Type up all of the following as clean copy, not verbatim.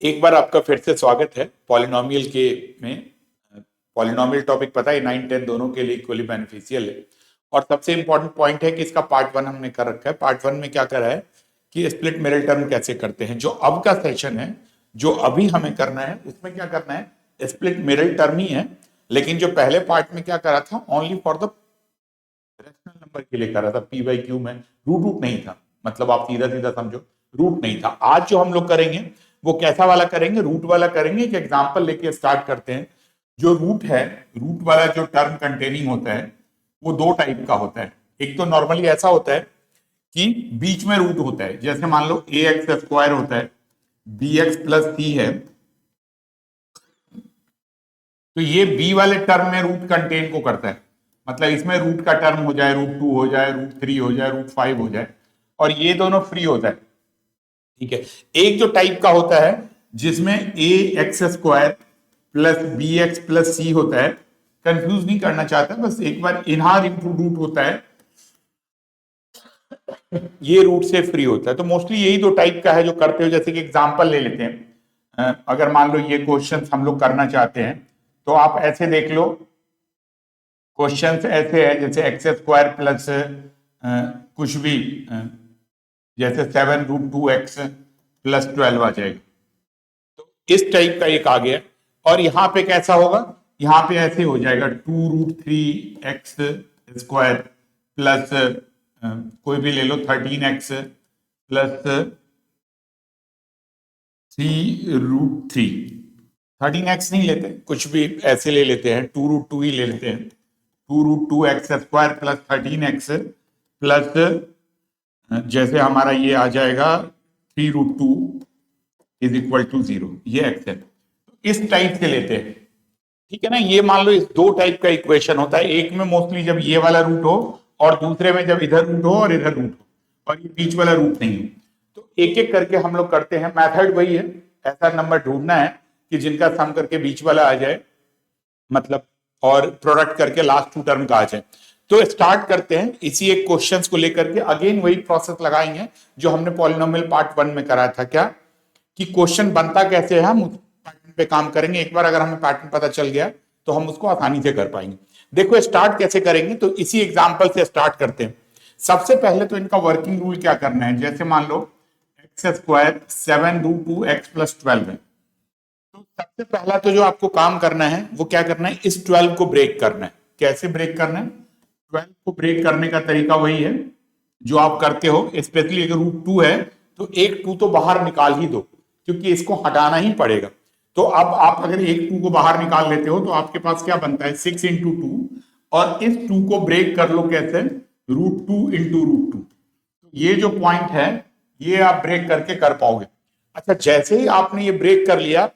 एक बार आपका फिर से स्वागत है पॉलिनोमियल के में। पॉलिनोमियल टॉपिक पता है 9 10 दोनों के लिए इक्वली बेनिफिशियल है। और सबसे इंपॉर्टेंट पॉइंट है कि इसका पार्ट 1 हमने कर रखा है। पार्ट 1 में क्या करा है कि स्प्लिट मिरर टर्म कैसे करते हैं। जो अब का सेशन है, जो अभी हमें करना है, उसमें क्या करना है, स्प्लिट मिरर टर्म ही है। लेकिन जो पहले पार्ट में क्या करा था, only for the rational number के लिए करा था, पी बाई क्यू में रूट नहीं था। मतलब आप सीधा सीधा समझो, रूट नहीं था। आज जो हम लोग करेंगे वो कैसा वाला करेंगे, रूट वाला करेंगे। एक एग्जांपल लेके स्टार्ट करते हैं। जो रूट है, रूट वाला जो टर्म कंटेनिंग होता है वो दो टाइप का होता है। एक तो नॉर्मली ऐसा होता है कि बीच में रूट होता है, जैसे मान लो ए एक्स स्क्वायर होता है, बी एक्स प्लस सी है, तो ये बी वाले टर्म में रूट कंटेन को करता है। मतलब इसमें रूट का टर्म हो जाए, रूट 2 हो जाए, रूट 3 हो जाए, रूट 5 हो जाए, और ये दोनों फ्री होता है। ठीक है। एक जो टाइप का होता है जिसमें A x square plus B x plus C होता है, कंफ्यूज नहीं करना चाहता, बस एक बार इनहार इंटू रूट होता है, ये रूट से फ्री होता है। तो मोस्टली यही दो टाइप का है जो करते हो। जैसे कि एग्जांपल ले लेते हैं। अगर मान लो ये क्वेश्चंस हम लोग करना चाहते हैं तो आप ऐसे देख लो, क्वेश्चंस ऐसे है जैसे एक्स स्क्वायर प्लस कुछ भी, जैसे 7 रूट 2 एक्स प्लस 12 आ जाएगा। तो इस टाइप का एक आ गया। और यहाँ पे कैसा होगा, यहाँ पे ऐसे हो जाएगा 2 रूट 3 एक्स स्क्वायर प्लस कोई भी ले लो 13 एक्स प्लस 3 रूट 3। 13 एक्स नहीं लेते, कुछ भी ऐसे ले लेते हैं, 2 रूट 2 ही ले लेते हैं। 2 root 2 X square plus 13 X plus जैसे हमारा ये आ जाएगा 3 रूट 2 इज इक्वल टू 0, ये एक्स है। इस टाइप से लेते हैं। ठीक है ना। ये मान लो इस दो टाइप का इक्वेशन होता है। एक में मोस्टली जब ये वाला रूट हो, और दूसरे में जब इधर रूट हो और इधर रूट हो, और ये बीच वाला रूट नहीं हो। तो एक एक करके हम लोग करते हैं। मेथड वही है, ऐसा नंबर ढूंढना है कि जिनका सम करके बीच वाला आ जाए, मतलब, और प्रोडक्ट करके लास्ट टू टर्म का आ जाए। तो स्टार्ट करते हैं इसी एक क्वेश्चंस को लेकर के। अगेन वही प्रोसेस लगाएंगे जो हमने पॉलिनोमियल पार्ट 1 में कराया था। क्या कि क्वेश्चन बनता कैसे है, हम उस पैटर्न पे काम करेंगे। एक बार अगर हमें पैटर्न पता चल गया तो हम उसको आसानी से कर पाएंगे। देखो स्टार्ट कैसे करेंगे, तो इसी एग्जांपल से स्टार्ट करते हैं। सबसे पहले तो इनका वर्किंग रूल क्या करना है। जैसे मान लो x square 7 root 2 x plus 12 है, तो सबसे पहला तो जो आपको काम करना है वो क्या करना है, इस 12 को ब्रेक करना है। कैसे ब्रेक करना है, 12 को ब्रेक करने का तरीका वही है जो आप करते हो। स्पेशली अगर रूट 2 है तो एक 2 तो बाहर निकाल ही दो, क्योंकि इसको हटाना ही पड़ेगा। तो अब आप अगर एक 2 को बाहर निकाल लेते हो तो आपके पास क्या बनता है, 6 इंटू 2, और इस 2 को ब्रेक कर लो कैसे, रूट 2 इंटू रूट 2। ये जो पॉइंट है ये आप ब्रेक करके कर पाओगे। अच्छा, जैसे ही आपने ये ब्रेक कर लिया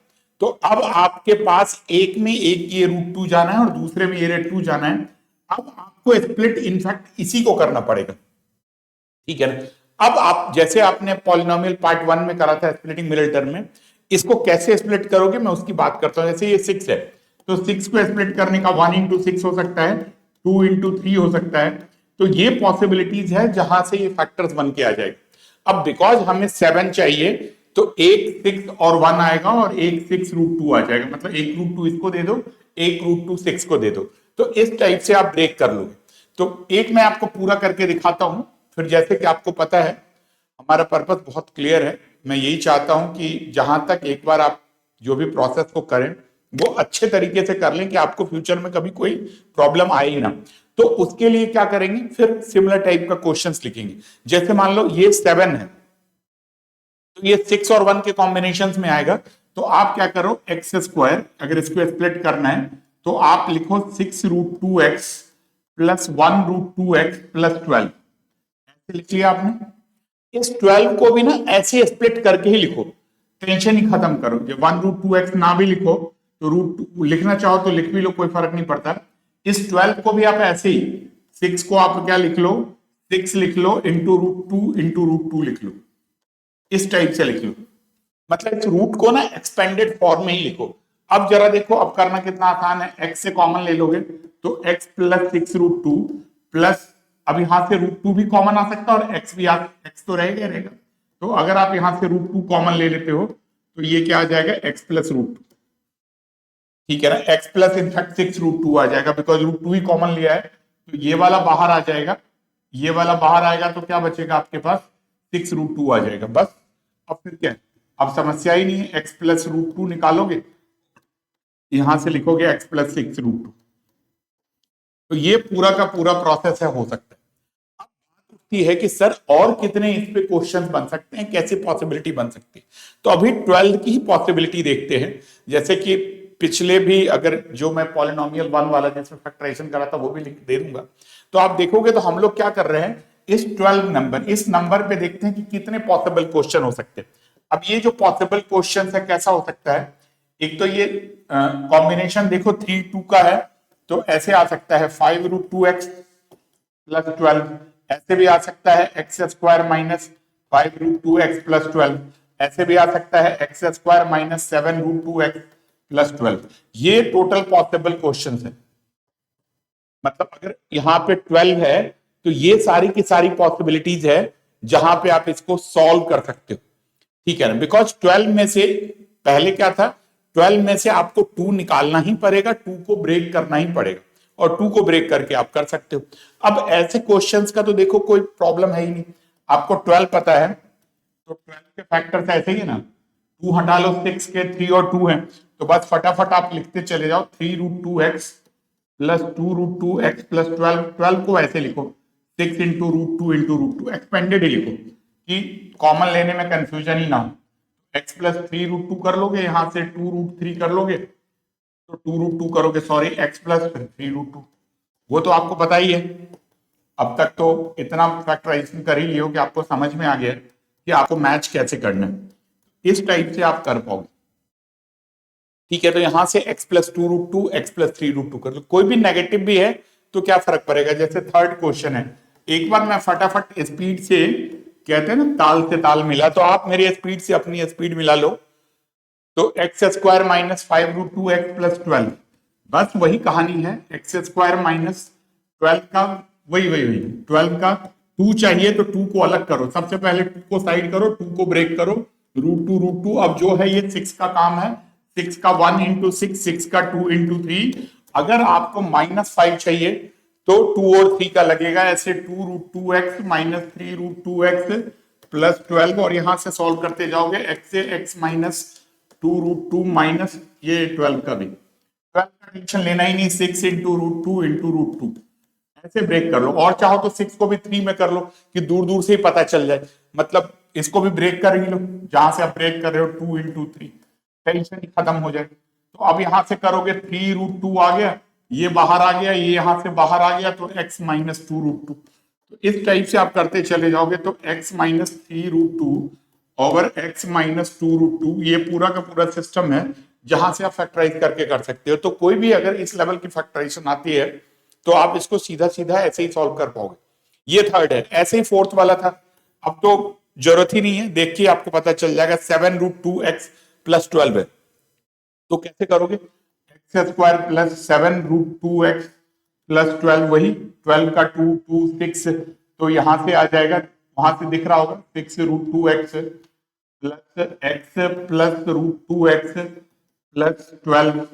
तो अब आपके पास एक में एक ये रूट 2 जाना है और दूसरे में ये रूट 2 जाना है। अब आपको स्प्लिट इनफैक्ट इसी को करना पड़ेगा। ठीक है ना। अब आप जैसे आपने पॉलिनोमियल पार्ट 1 में करा था स्प्लिटिंग मिरर टर्म में, इसको कैसे स्प्लिट करोगे मैं उसकी बात करता हूं। जैसे ये 6 है तो 6 को स्प्लिट करने का 1 इंटू 6 हो सकता है, 2 इंटू 3 हो सकता है। तो ये पॉसिबिलिटीज है जहां से ये फैक्टर्स बन के आ जाएगा। अब बिकॉज हमें 7 चाहिए तो एक 6 और 1 आएगा और एक 6 रूट 2 आ जाएगा। मतलब एक रूट 2 इसको दे दो, एक रूट 2 6 को दे दो। तो इस टाइप से आप ब्रेक कर लोगे। तो एक मैं आपको पूरा करके दिखाता हूं। फिर जैसे कि आपको पता है हमारा पर्पस बहुत क्लियर है। मैं यही चाहता हूं कि जहां तक एक बार आप जो भी प्रोसेस को करें वो अच्छे तरीके से कर लें कि आपको फ्यूचर में कभी कोई प्रॉब्लम आए ही ना। तो उसके लिए क्या करेंगे, फिर सिमिलर टाइप का क्वेश्चंस लिखेंगे। जैसे मान लो ये 7 है तो ये 6 और 1 के कॉम्बिनेशन में आएगा। तो आप क्या करो, एक्स स्क्वायर अगर इसको स्प्लिट करना है तो आप लिखो 6 root 2 x plus 1 root 2 x plus 12। ऐसे लिख लिया आपने। इस 12 को भी ना ऐसे स्प्लिट करके ही लिखो, टेंशन ही खत्म करो। जब 1 रूट 2 एक्स ना भी लिखो तो रूट 2 लिखना चाहो तो लिख भी लो, कोई फर्क नहीं पड़ता। इस 12 को भी आप ऐसे ही 6 को आप क्या लिख लो, 6 लिख लो इंटू रूट 2 लिख लो, इस टाइप से लिख लो। मतलब इस रूट को ना एक्सपेंडेड फॉर्म में ही लिखो। अब जरा देखो, अब करना कितना आसान है। एक्स से कॉमन ले लोगे तो एक्स प्लस 6 रूट 2 प्लस, अब यहां से रूट 2 भी कॉमन आ सकता है और एक्स भी एक्स तो रहेगा रहेगा। तो अगर आप यहां से रूट 2 कॉमन ले लेते हो तो ये क्या आ जाएगा x प्लस रूट टू, ठीक है ना। x plus in fact 6 root two आ जाएगा बिकॉज रूट टू ही कॉमन लिया है, तो ये वाला बाहर आ जाएगा, ये वाला बाहर आएगा तो क्या बचेगा आपके पास 6 रूट टू आ जाएगा बस। अब फिर क्या है, अब समस्या ही नहीं है, x प्लस रूट टू निकालोगे, यहां से लिखोगे x प्लस 6 रूट टू, तो ये पूरा का पूरा प्रोसेस है, हो सकता है। अब बात उठती है कि सर और कितने इस पे क्वेश्चन बन सकते हैं, कैसे पॉसिबिलिटी बन सकती है। तो अभी 12 की ही पॉसिबिलिटी देखते हैं, जैसे कि पिछले भी, अगर जो मैं पॉलिनोमियल वन वाला जिसमें फैक्टराइजेशन करा था वो भी लिंक दे दूंगा, तो आप देखोगे तो हम लोग क्या कर रहे हैं, इस 12 नंबर, इस नंबर पे देखते हैं कि कितने पॉसिबल क्वेश्चन हो सकते हैं। अब ये जो पॉसिबल क्वेश्चन है कैसा हो सकता है, एक तो ये कॉम्बिनेशन देखो 3 2 का है, तो ऐसे आ सकता है 5 रूट टू एक्स प्लस 12, ऐसे भी आ सकता है X square minus 5 root two x plus 12, ऐसे भी आ सकता है X square minus 7 root two x plus 12। ये टोटल पॉसिबल क्वेश्चन है, मतलब अगर यहाँ पे 12 है तो ये सारी की सारी पॉसिबिलिटीज है जहां पे आप इसको सॉल्व कर सकते हो, ठीक है ना। बिकॉज 12 में से पहले क्या था, 12 में से आपको 2 निकालना ही पड़ेगा, 2 को ब्रेक करना ही पड़ेगा, और 2 को ब्रेक करके आप कर सकते हो। अब ऐसे क्वेश्चंस का तो देखो कोई प्रॉब्लम है ही नहीं, आपको 12 पता है तो 12 के फैक्टर्स ऐसे ही है ना, 2 हटा लो, 6 के 3 और 2 है, तो बस फटाफट आप लिखते चले जाओ 3 root two x plus 2 root two x plus 12, 12 को ऐसे लिखो 6 इंटू रूट टू एक्सपेंडेड ही लिखो कि कॉमन लेने में कंफ्यूजन ही ना हो। एक्स प्लस 3 रूट टू कर लोगे, यहां से 2 रूट 3 कर लोगे, तो 2 रूट 2 करोगे, सॉरी एक्स प्लस 3 रूट 2, वो तो आपको पता ही है। अब तक तो इतना फैक्टराइजेशन कर ही लियो कि आपको समझ में आ गया कि आपको मैच कैसे करना है, इस टाइप से आप कर पाओगे, ठीक है। तो यहां से x plus 2 root 2 x plus 3 root 2 कर लो, कोई भी नेगेटिव भी है तो क्या फर्क पड़ेगा। जैसे थर्ड क्वेश्चन है, एक बार मैं फटाफट स्पीड से, कहते हैं ना ताल से ताल मिला, तो आप मेरी स्पीड से अपनी स्पीड मिला लो, तो X square minus 5 root two x plus 12, बस वही कहानी है, एक्स स्क्वायर माइनस 12 का वही वही वही 12 का 2 चाहिए तो 2 को अलग करो, सबसे पहले 2 को साइड करो, 2 को ब्रेक करो, रूट टू। अब जो है ये 6 का काम है, 6 का 1 इंटू 6, 6 का 2 इंटू 3, अगर आपको -5 चाहिए तो 2 और 3 का लगेगा, ऐसे 2 root two x minus 3 root two x plus 12, और यहां से सॉल्व करते जाओगे एक्स से x minus 2 root two minus ये 12 का भी, 12 का टेंशन लेना ही नहीं, 6 इंटू रूट टू ऐसे ब्रेक कर लो, और चाहो तो 6 को भी 3 में कर लो कि दूर दूर से ही पता चल जाए, मतलब इसको भी ब्रेक कर ही लो, जहां से आप ब्रेक कर रहे हो 2 इंटू 3, टेंशन ही खत्म हो जाए। तो अब यहां से करोगे 3 रूट 2 आ गया, ये बाहर आ गया, ये यहां से बाहर आ गया, तो x माइनस 2 रूट 2, तो इस टाइप से आप करते चले जाओगे, तो x minus 3 root 2 over x minus 2 root 2, ये पूरा का पूरा सिस्टम है जहां से आप फैक्टराइज करके कर सकते हो। तो कोई भी अगर इस लेवल की फैक्टराइजेशन आती है तो आप इसको सीधा सीधा ऐसे ही सॉल्व कर पाओगे। ये थर्ड है, ऐसे ही फोर्थ वाला था, अब तो जरूरत ही नहीं है, देखिए आपको पता चल जाएगा 7 रूट 2 एक्स प्लस 12 है, तो कैसे करोगे, x square plus 7 root 2 x plus 12, वही 12 का 2 2 6, तो यहां से आ जाएगा, वहां से दिख रहा होगा 6 root 2 x plus root 2 x plus 12,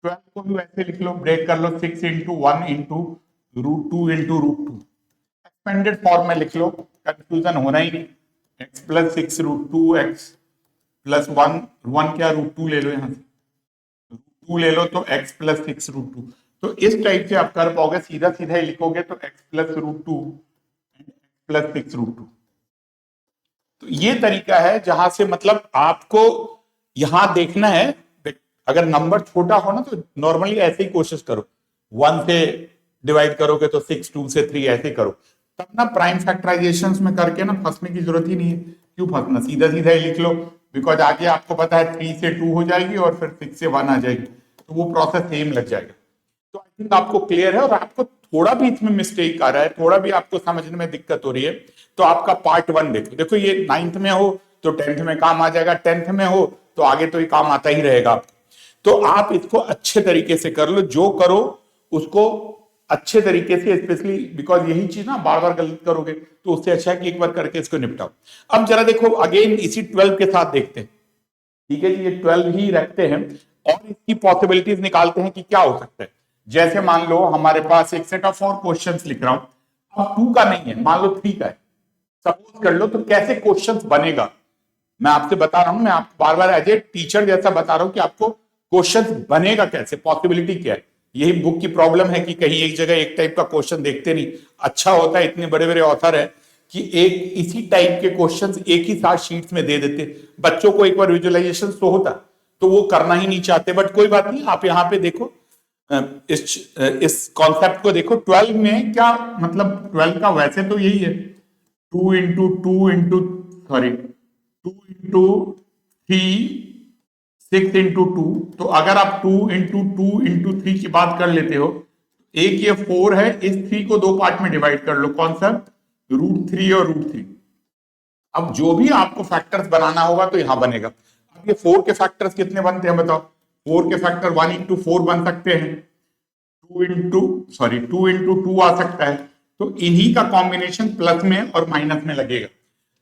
12 को भी वैसे लिख लो, ब्रेक कर लो, 6 into 1 into root 2 into root 2, expanded form में लिख लो, कंफ्यूजन होना ही नहीं, x plus 6 root 2 x plus 1, 1 क्या रूट 2 ले लो, यहां से रूट 2 ले लो, तो एक्स प्लस 6 रूट 2, तो इस टाइप से आप कर पाओगे, सीधा सीधा ही लिखोगे तो x plus root 2 plus 6 root 2। तो ये तरीका है जहां से मतलब आपको यहां देखना है, अगर नंबर छोटा हो ना तो नॉर्मली ऐसे ही कोशिश करो, 1 से डिवाइड करोगे तो 6, 2 से 3 ऐसे करो, तब ना प्राइम फैक्टराइजेशंस में करके ना फंसने की जरूरत ही नहीं है, क्यों फंसना, सीधा सीधा ही लिख लो, बिकॉज आगे आपको पता है 3 से 2 हो जाएगी और फिर 6 से 1 आ जाएगी, तो वो प्रोसेस सेम लग जाएगा। तो आई थिंक आपको क्लियर है, और आपको थोड़ा भी इसमें मिस्टेक आ रहा है, थोड़ा भी आपको समझने में दिक्कत हो रही है, तो आपका पार्ट 1 देखो, देखो ये 9th में हो तो 10th में काम आ जाएगा, 10th में हो तो आगे तो ये काम आता ही रहेगा आपको। तो आप इसको अच्छे तरीके से कर लो, जो करो उसको अच्छे तरीके से, स्पेशली बिकॉज यही चीज ना बार बार गलत करोगे, तो उससे अच्छा है कि एक बार करके इसको निपटाओ। अब जरा देखो अगेन इसी 12 के साथ देखते हैं, ठीक है जी, ये 12 ही रखते हैं और इसकी पॉसिबिलिटीज निकालते हैं कि क्या हो सकता है। जैसे मान लो हमारे पास एक सेट ऑफ 4 क्वेश्चंस लिख रहा हूं, अब 2 का नहीं है, मान लो 3 का है, सपोज कर लो, तो कैसे क्वेश्चंस बनेगा मैं आपसे बता रहा हूं, मैं आपको बार बार एज ए टीचर जैसा बता रहा हूं कि आपको क्वेश्चन बनेगा कैसे, पॉसिबिलिटी क्या है। यही बुक की प्रॉब्लम है कि कहीं एक जगह एक टाइप का क्वेश्चन देखते नहीं। अच्छा होता है इतने बड़े बड़े ऑथर है कि एक इसी टाइप के क्वेश्चंस एक ही साथ शीट्स में दे देते, बच्चों को एक बार विजुअलाइजेशन तो होता, तो वो करना ही नहीं चाहते। बट कोई बात नहीं, आप यहाँ पे देखो, इस कॉन्सेप्ट को देखो। 12 में क्या मतलब, 12 का वैसे तो यही है 2 into 2 into 3 6 into 2। तो अगर आप 2 into 2 into 3 की बात कर लेते हो, एक ये 4 है, इस 3 को 2 पार्ट में डिवाइड कर लो, कौन सा, √3 और √3। अब जो भी आपको फैक्टर्स बनाना होगा तो यहां बनेगा। अब ये 4 के फैक्टर्स कितने बनते हैं बताओ, 4 के फैक्टर 1 into 4 बन सकते हैं, 2 into 2 आ सकता है, तो इन्हीं का कॉम्बिनेशन प्लस में और माइनस में लगेगा।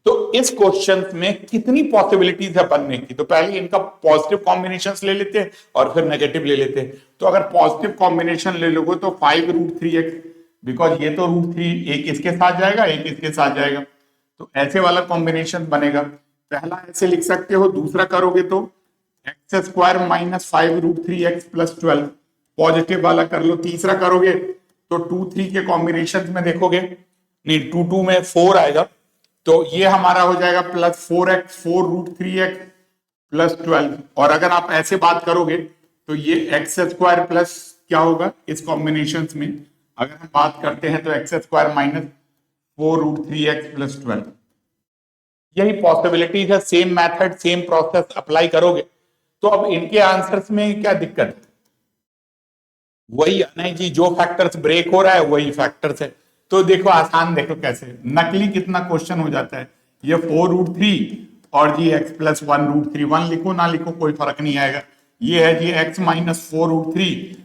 तो इस क्वेश्चन में कितनी पॉसिबिलिटीज है बनने की, तो पहले इनका पॉजिटिव कॉम्बिनेशन ले लेते हैं और फिर नेगेटिव ले लेते हैं। तो अगर पॉजिटिव कॉम्बिनेशन ले लोगे तो 5√3x, बिकॉज ये तो √3 एक इसके साथ जाएगा, एक इसके साथ जाएगा, तो ऐसे वाला कॉम्बिनेशन बनेगा। पहला ऐसे लिख सकते हो, दूसरा करोगे तो x² minus 5√3x plus 12, positive वाला कर लो। तीसरा करोगे तो 2 3 के कॉम्बिनेशन में देखोगे, नहीं 2 में 4 आएगा, तो ये हमारा हो जाएगा प्लस 4x 4√3x प्लस 12। और अगर आप ऐसे बात करोगे तो ये x² प्लस क्या होगा इस कॉम्बिनेशन में, अगर हम बात करते हैं तो x² माइनस 4√3x प्लस 12। यही पॉसिबिलिटीज है, same method same process apply करोगे। तो अब इनके आंसर्स में क्या दिक्कत है, वही आना है जी, जो फैक्टर्स ब्रेक हो रहा है वही फैक्टर्स है। तो देखो आसान, देखो कैसे नकली कितना क्वेश्चन हो जाता है। ये 4√3 और जी x प्लस 1√3, 1 लिखो ना लिखो कोई फर्क नहीं आएगा। ये है जी x माइनस 4√3,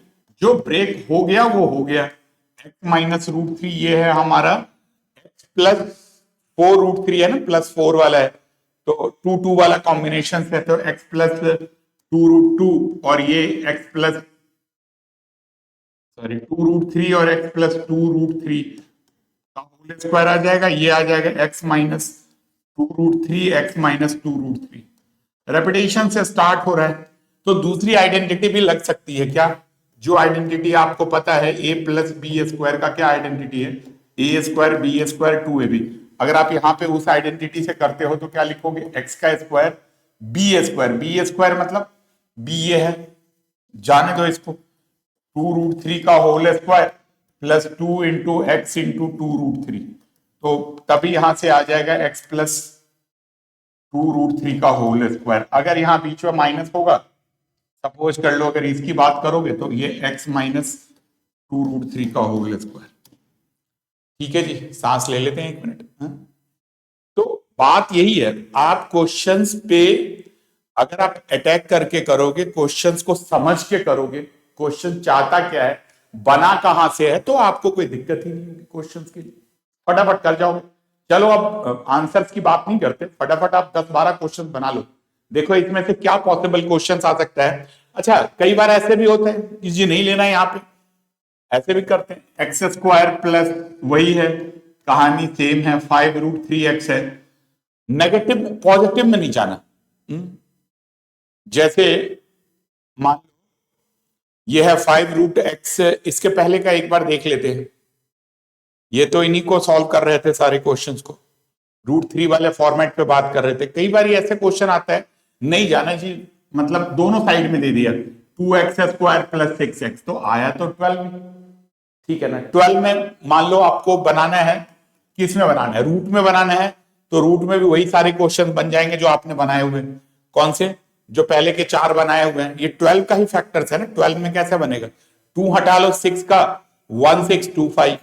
जो ब्रेक हो गया वो हो गया, x माइनस √3 ये है हमारा, x प्लस 4√3 है ना, प्लस 4 वाला है, तो 2 वाला कॉम्बिनेशन है, तो x प्लस 2√2 और ये x प्लस 2√3 और x प्लस 2√3 का होल स्क्वायर आ जाएगा, ये आ जाएगा x minus 2√3 x minus 2√3। Repetition से स्टार्ट हो रहा है, तो दूसरी आइडेंटिटी भी लग सकती है क्या, जो आइडेंटिटी आपको पता है a प्लस बी स्क्वायर का क्या आइडेंटिटी है, a² b² 2ab। अगर आप यहाँ पे उस आइडेंटिटी से करते हो तो क्या लिखोगे, x का स्क्वायर b² मतलब b ये है, जाने दो इसको, 2√3 का whole square plus 2 into x into 2√3, तो तभी यहां से आ जाएगा x प्लस 2√3 का होल स्क्वायर। अगर यहां बीच में माइनस होगा, सपोज कर लो अगर इसकी बात करोगे तो ये x माइनस 2√3 का होल स्क्वायर। ठीक है जी, सांस ले लेते हैं 1 मिनट। तो बात यही है, आप क्वेश्चंस पे अगर आप अटैक करके करोगे, क्वेश्चंस को समझ के करोगे, क्वेश्चन चाहता क्या है, बना कहां से है, तो आपको कोई दिक्कत ही नहीं होगी क्वेश्चंस के लिए, फटाफट कर जाओगे। चलो अब आंसर्स की बात नहीं करते, फटाफट आप 10-12 क्वेश्चन बना लो, देखो इसमें से क्या पॉसिबल क्वेश्चन आ सकता है। अच्छा, कई बार ऐसे भी होता है कि जी नहीं लेना है, यहाँ पे ऐसे भी करते हैं, x² प्लस वही है, कहानी सेम है, 5√3x है, नेगेटिव पॉजिटिव में नहीं जाना। जैसे मान लो ये है 5√x, इसके पहले का एक बार देख लेते हैं। ये तो इन्हीं को सॉल्व कर रहे थे सारे क्वेश्चंस को, √3 वाले फॉर्मेट पे बात कर रहे थे। कई बार ये ऐसे क्वेश्चन आता है, नहीं जाना जी, मतलब दोनों साइड में दे दिया, 2x² प्लस 6x, तो आया तो 12। ठीक है ना, 12 में मान लो आपको बनाना है, किस में बनाना है, रूट में बनाना है, तो रूट में भी वही सारे क्वेश्चन बन जाएंगे जो आपने बनाए हुए। कौन से, जो पहले के 4 बनाए हुए हैं, ये 12 का ही फैक्टर्स है ना। 12 में कैसे बनेगा, 2 हटा लो 6 का, 1625,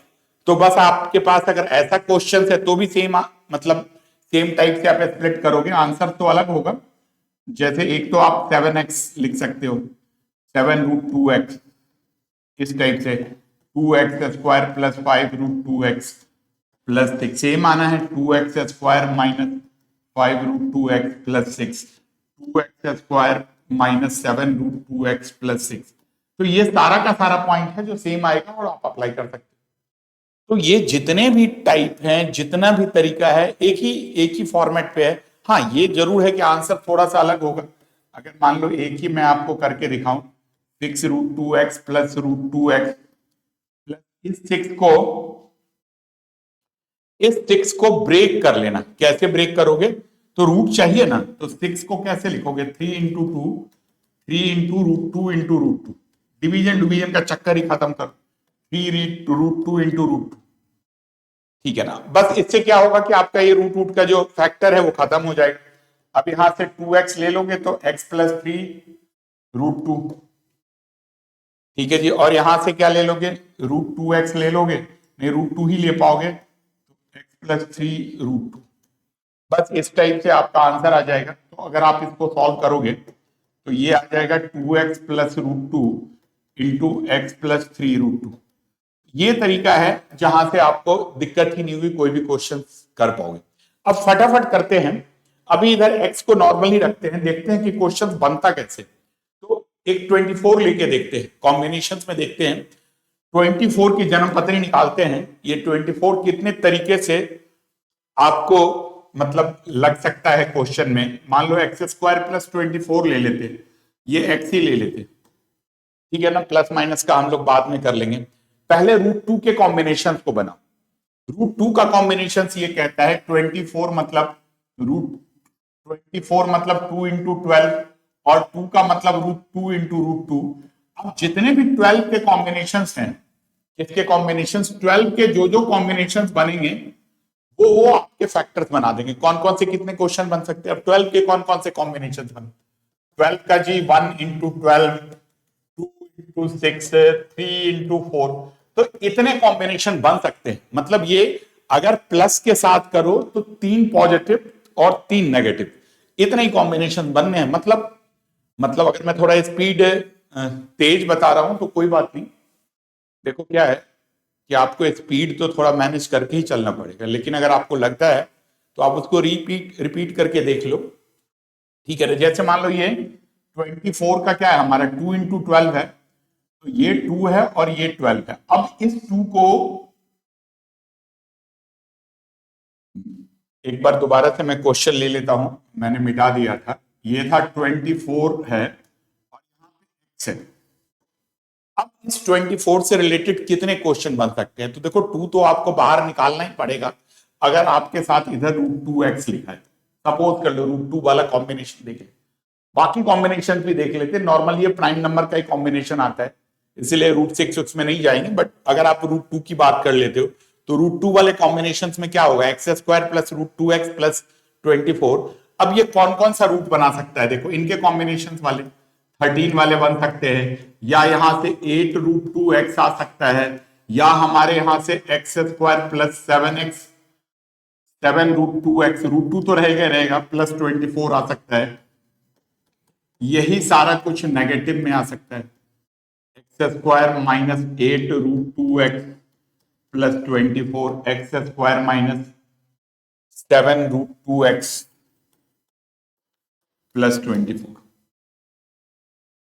तो बस आपके पास अगर ऐसा क्वेश्चन है तो भी सेम, मतलब सेम टाइप से आप स्प्लिट करोगे, आंसर तो अलग होगा। जैसे एक तो आप 7x लिख सकते हो, 7√2x, इस टाइप से 2x² plus 5√2x plus 6, same आना है 2x² minus 5√2x plus 6, 2x² minus 7√2x plus 6। तो ये सारा का सारा पॉइंट है जो सेम आएगा और आप अप्लाई कर सकते हो। तो ये जितने भी टाइप हैं, जितना भी तरीका है, एक ही फॉर्मेट पे है। हाँ, ये जरूर है कि आंसर थोड़ा सा अलग होगा। अगर मान लो एक ही मैं आपको करके दिखाऊं, 6√2x प्लस √2x प्लस इस 6 को ब्रेक कर लेना। कैसे ब्रेक करोगे? तो रूट चाहिए ना, तो 6 को कैसे लिखोगे? 3 × 2, 3 × √2 × √2। डिवीजन का चक्कर ही खत्म करो। 3√2 × √2, ठीक है ना। बस इससे क्या होगा कि आपका ये रूट का जो फैक्टर है वो खत्म हो जाएगा। अब यहां से 2x ले लोगे तो x प्लस 3√2, ठीक है जी। और यहां से क्या ले लोगे? √2x ले लोगे, नहीं √2 ही ले पाओगे, तो x प्लस 3√2। बस इस टाइप से आपका आंसर आ जाएगा। तो अगर आप इसको सॉल्व करोगे तो ये आ जाएगा 2x plus √2 into x plus 3√2। ये तरीका है जहां से आपको दिक्कत ही नहीं हुई, कोई भी क्वेश्चन कर पाओगे। अब फटाफट करते हैं। अभी इधर x को नॉर्मल ही रखते हैं, देखते हैं कि क्वेश्चन बनता कैसे। तो एक 24 लेके देखते हैं, कॉम्बिनेशन में देखते हैं। 24 की जन्म पत्री निकालते हैं। ये 24 कितने तरीके से आपको मतलब लग सकता है क्वेश्चन में। मान लो x² प्लस 24 ले लेते, ये x ही ले लेते, ठीक है ना। प्लस माइनस का हम लोग बाद में कर लेंगे। पहले √2 के कॉम्बिनेशन को बनाओ। √2 का कॉम्बिनेशन ये कहता है 24 मतलब 2 इंटू 12 और 2 का मतलब √2 इंटू √2। अब जितने भी 12 के कॉम्बिनेशन हैं, इसके कॉम्बिनेशन 12 के जो कॉम्बिनेशन बनेंगे वो आपके फैक्टर्स बना देंगे। कौन कौन से कितने क्वेश्चन बन सकते हैं? अब 12 के कौन कौन से कॉम्बिनेशन बने? 12 का जी 1 इंटू 12, 2 इंटू 6, 3 इंटू 4। तो इतने कॉम्बिनेशन बन सकते हैं। मतलब ये अगर प्लस के साथ करो तो 3 पॉजिटिव और 3 नेगेटिव, इतने ही कॉम्बिनेशन बनने हैं। मतलब अगर मैं थोड़ा स्पीड तेज बता रहा हूं तो कोई बात नहीं। देखो क्या है कि आपको स्पीड तो थोड़ा मैनेज करके ही चलना पड़ेगा, लेकिन अगर आपको लगता है तो आप उसको रिपीट करके देख लो, ठीक है। जैसे मान लो ये 24 का क्या है हमारा 2 इंटू 12 है, तो ये 2 है और ये 12 है। अब इस 2 को एक बार दोबारा से मैं क्वेश्चन ले लेता हूं, मैंने मिटा दिया था। ये था 24 है और यहाँ पे x है। अब इस 24 से रिलेटेड कितने क्वेश्चन बन सकते हैं? तो देखो 2 तो आपको बाहर निकालना ही पड़ेगा। अगर आपके साथ इधर √2x लिखा है, सपोज कर लो √2 वाला कॉम्बिनेशन देख ले, बाकी कॉम्बिनेशन भी देख लेते हैं। नॉर्मली ये प्राइम नंबर का ही कॉम्बिनेशन आता है, इसलिए √6 उसमें नहीं जाएंगे। बट अगर आप √2 की बात कर लेते हो तो √2 वाले कॉम्बिनेशन में क्या होगा? x² plus √2x plus 24। अब ये कौन कौन सा रूट बना सकता है? देखो इनके कॉम्बिनेशन वाले 13 वाले बन सकते हैं, या यहां से 8√2x आ सकता है, या हमारे यहां से x² प्लस 7x 7√2x, √2 तो रहेगा प्लस 24 आ सकता है। यही सारा कुछ नेगेटिव में आ सकता है। x² minus 8√2x plus 24, x² minus 7√2x plus 24।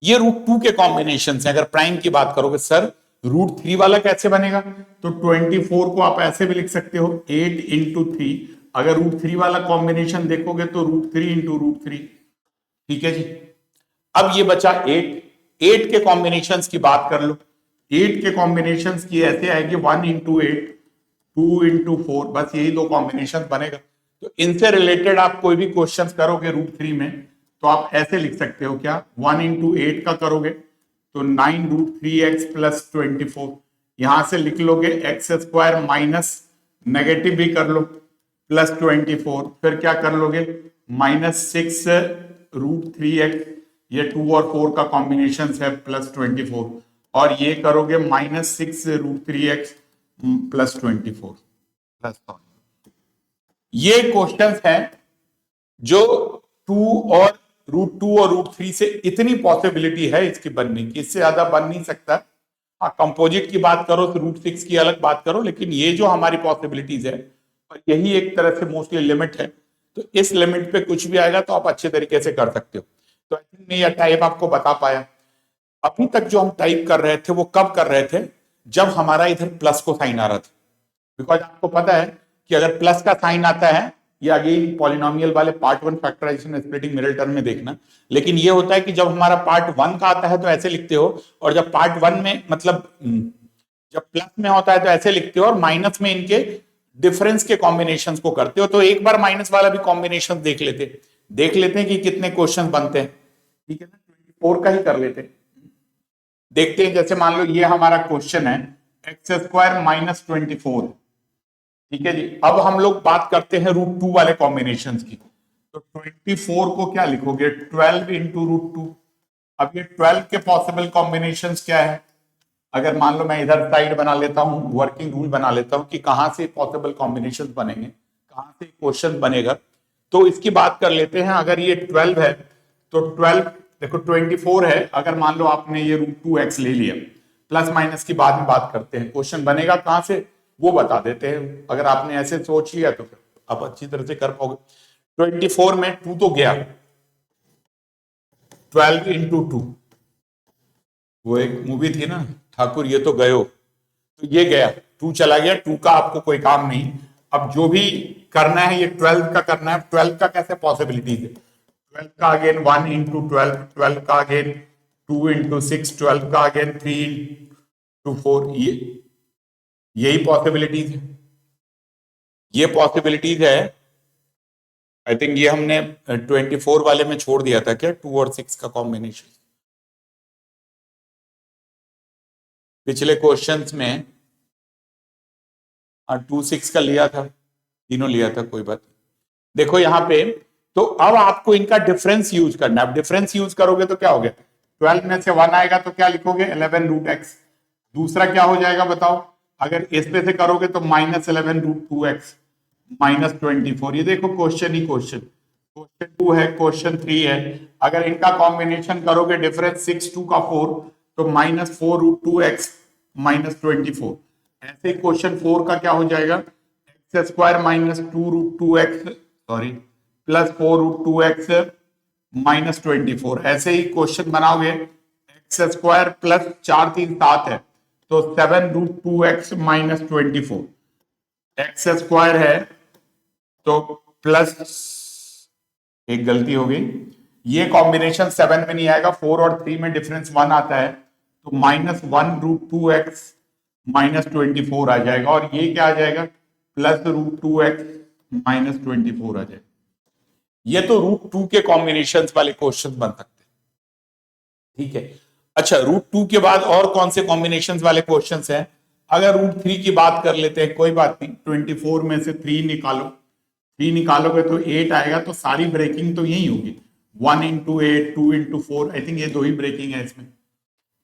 ये √2 के कॉम्बिनेशन है। अगर प्राइम की बात करोगे सर √3 वाला कैसे बनेगा? तो 24 को आप ऐसे भी लिख सकते हो 8 इंटू 3। अगर √3 वाला कॉम्बिनेशन देखोगे तो √3 इंटू √3, ठीक है जी। अब ये बचा 8 के कॉम्बिनेशन की बात कर लो। 8 के कॉम्बिनेशन की ऐसे आएगी 1 इंटू 8, 2 इंटू 4, बस यही दो कॉम्बिनेशन बनेगा। तो इनसे रिलेटेड आप कोई भी क्वेश्चन करोगे √3 में तो आप ऐसे लिख सकते हो क्या? 1 इंटू 8 का करोगे तो 9√3x प्लस 24, यहां से लिख लोगे x² माइनस नेगेटिव भी कर लो प्लस 24, फिर क्या कर लोगे -6√3x, ये 2 और 4 का कॉम्बिनेशन है प्लस 24, और ये करोगे -6√3x प्लस 24 प्लस। ये क्वेश्चंस हैं जो 2 और √2 और √3 से इतनी पॉसिबिलिटी है इसकी बनने की, इससे ज्यादा बन नहीं सकता। हाँ, कंपोजिट की बात करो तो √6 की अलग बात करो, लेकिन ये जो हमारी पॉसिबिलिटीज है और यही एक तरह से मोस्टली लिमिट है। तो इस लिमिट पे कुछ भी आएगा तो आप अच्छे तरीके से कर सकते हो। तो आई थिंक मैं यह टाइप आपको बता पाया। अभी तक जो हम टाइप कर रहे थे वो कब कर रहे थे, जब हमारा इधर प्लस को साइन आ रहा था। बिकॉज आपको पता है कि अगर प्लस का साइन आता है, ये अगेन पॉलिनोमियल वाले part one factorization splitting middle term में देखना, लेकिन ये होता है कि जब हमारा पार्ट वन का आता है तो ऐसे लिखते हो, और जब पार्ट वन में मतलब जब प्लस में होता है तो ऐसे लिखते हो, और माइनस में इनके डिफरेंस के कॉम्बिनेशंस को करते हो। तो एक बार माइनस वाला भी कॉम्बिनेशन देख लेते हैं कि कितने क्वेश्चन बनते हैं। ठीक है ना, 24 का ही कर लेते हैं। देखते हैं, जैसे मान लो ये हमारा क्वेश्चन है एक्स स्क्वायर माइनस 24। ठीक है जी, अब हम लोग बात करते हैं रूट टू वाले कॉम्बिनेशन की। तो 24 को क्या लिखोगे, 12 इंटू रूट टू। अब ये 12 के पॉसिबल कॉम्बिनेशन क्या है, अगर मान लो मैं इधर साइड बना लेता हूं, वर्किंग रूल बना लेता हूं कि कहां से पॉसिबल कॉम्बिनेशन बनेंगे, कहां से क्वेश्चन बनेगा, तो इसकी बात कर लेते हैं। अगर ये 12 है तो 12 देखो 24 है, अगर मान लो आपने ये रूट टू एक्स ले लिया, प्लस माइनस की बाद में बात करते हैं, क्वेश्चन बनेगा कहां से वो बता देते हैं। अगर आपने ऐसे सोच लिया तो फिर आप अच्छी तरह से कर पाओगे। 24 में टू तो गया, 12 इंटू टू, वो एक मूवी थी ना, ठाकुर ये तो गयो, तो ये गया, टू चला गया, टू का आपको कोई काम नहीं। अब जो भी करना है ये 12 का करना है। 12 का कैसे पॉसिबिलिटीज है, 12 का अगेन 1 इंटू 12, 12 का अगेन 2 इंटू 6, 12 का अगेन 3 इंटू 4, ये यही पॉसिबिलिटीज है, ये पॉसिबिलिटीज है। आई थिंक ये हमने 24 वाले में छोड़ दिया था क्या, 2 और 6 का कॉम्बिनेशन पिछले क्वेश्चंस में। 2 6 का लिया था, तीनों लिया था, कोई बात नहीं। देखो यहां पे, तो अब आपको इनका डिफरेंस यूज करना है। अब डिफरेंस यूज करोगे तो क्या हो गया, 12 में से 1 आएगा तो क्या लिखोगे, 11 रूट एक्स। दूसरा क्या हो जाएगा बताओ, अगर इस पे से करोगे तो माइनस 11 रूट 2 एक्स माइनस 24। ये देखो क्वेश्चन ही क्वेश्चन, क्वेश्चन 2 है, क्वेश्चन 3 है। अगर इनका कॉम्बिनेशन करोगे डिफरेंस 6 2 का 4, तो माइनस 4 रूट 2 एक्स माइनस 24। ऐसे क्वेश्चन 4 का क्या हो जाएगा, x square minus 2 root 2 x, sorry, plus 4 root 2 x minus 24। ऐसे ही क्वेश्चन बनाओगे, एक्स स्क्वायर प्लस 4 3 7 है, तो 7 root 2 x minus 24। X square है तो प्लस, एक गलती हो गई, ये कॉम्बिनेशन 7 में नहीं आएगा, 4 और 3 में डिफरेंस 1 आता है, तो माइनस 1 रूट 2 एक्स माइनस 24 आ जाएगा, और ये क्या आ जाएगा, प्लस रूट 2 एक्स माइनस 24 आ जाएगा। ये तो रूट 2 के कॉम्बिनेशन वाले क्वेश्चन बन सकते हैं। ठीक है, अच्छा रूट 2 के बाद और कौन से कॉम्बिनेशन वाले क्वेश्चन हैं, अगर रूट 3 की बात कर लेते हैं, कोई बात नहीं, 24 में से 3 निकालो, 3 निकालोगे तो 8 आएगा, तो सारी ब्रेकिंग तो यही होगी, 1 इंटू 8, 2 इंटू 4, आई थिंक ये दो ही ब्रेकिंग है इसमें।